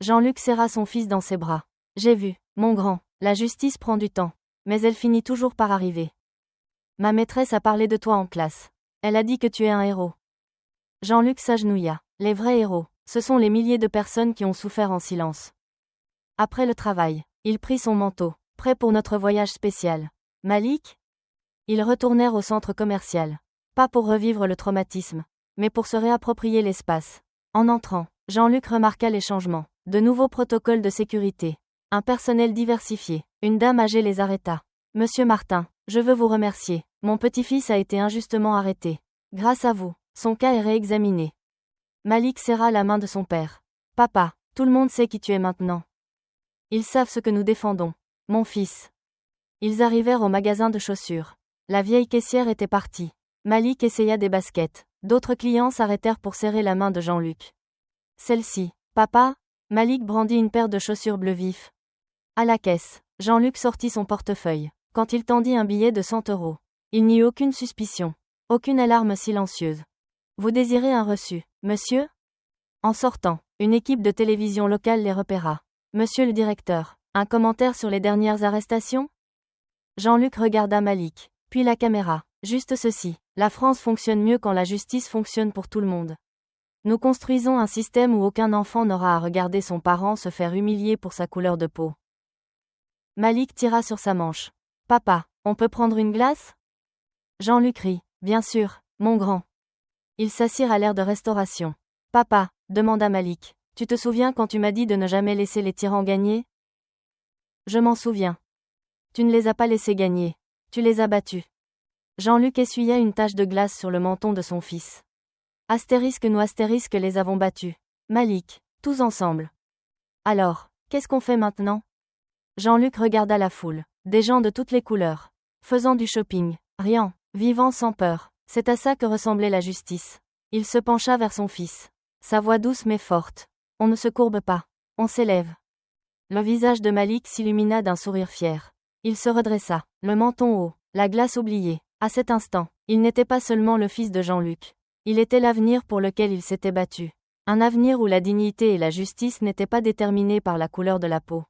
Jean-Luc serra son fils dans ses bras. J'ai vu, mon grand. La justice prend du temps. Mais elle finit toujours par arriver. Ma maîtresse a parlé de toi en classe. Elle a dit que tu es un héros. Jean-Luc s'agenouilla. Les vrais héros, Ce sont les milliers de personnes qui ont souffert en silence. Après le travail, il prit son manteau, prêt pour notre voyage spécial. Malik? Ils retournèrent au centre commercial. Pas pour revivre le traumatisme, mais pour se réapproprier l'espace. En entrant, Jean-Luc remarqua les changements. De nouveaux protocoles de sécurité. Un personnel diversifié. Une dame âgée les arrêta. Monsieur Martin, je veux vous remercier. Mon petit-fils a été injustement arrêté. Grâce à vous, son cas est réexaminé. Malik serra la main de son père. Papa, tout le monde sait qui tu es maintenant. Ils savent ce que nous défendons. Mon fils. Ils arrivèrent au magasin de chaussures. La vieille caissière était partie. Malik essaya des baskets. D'autres clients s'arrêtèrent pour serrer la main de Jean-Luc. Celle-ci. Papa? Malik brandit une paire de chaussures bleu vif. À la caisse, Jean-Luc sortit son portefeuille. Quand il tendit un billet de 100 €. Il n'y eut aucune suspicion. Aucune alarme silencieuse. Vous désirez un reçu, monsieur? En sortant, une équipe de télévision locale les repéra. Monsieur le directeur, un commentaire sur les dernières arrestations? Jean-Luc regarda Malik, puis la caméra. Juste ceci, la France fonctionne mieux quand la justice fonctionne pour tout le monde. Nous construisons un système où aucun enfant n'aura à regarder son parent se faire humilier pour sa couleur de peau. Malik tira sur sa manche. Papa, on peut prendre une glace? Jean-Luc rit. Bien sûr, mon grand. Ils s'assirent à l'air de restauration. Papa, demanda Malik, tu te souviens quand tu m'as dit de ne jamais laisser les tyrans gagner? Je m'en souviens. Tu ne les as pas laissés gagner. Tu les as battus. Jean-Luc essuya une tache de glace sur le menton de son fils. Astérisque nous astérisque les avons battus. Malik, tous ensemble. Alors, qu'est-ce qu'on fait maintenant? Jean-Luc regarda la foule. Des gens de toutes les couleurs. Faisant du shopping. Riant. Vivant sans peur. C'est à ça que ressemblait la justice. Il se pencha vers son fils. Sa voix douce mais forte. On ne se courbe pas. On s'élève. Le visage de Malik s'illumina d'un sourire fier. Il se redressa, le menton haut, la glace oubliée. À cet instant, il n'était pas seulement le fils de Jean-Luc. Il était l'avenir pour lequel il s'était battu. Un avenir où la dignité et la justice n'étaient pas déterminées par la couleur de la peau.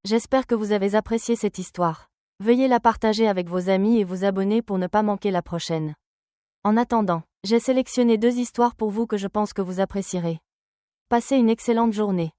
J'espère que vous avez apprécié cette histoire. Veuillez la partager avec vos amis et vous abonner pour ne pas manquer la prochaine. En attendant, j'ai sélectionné 2 histoires pour vous que je pense que vous apprécierez. Passez une excellente journée.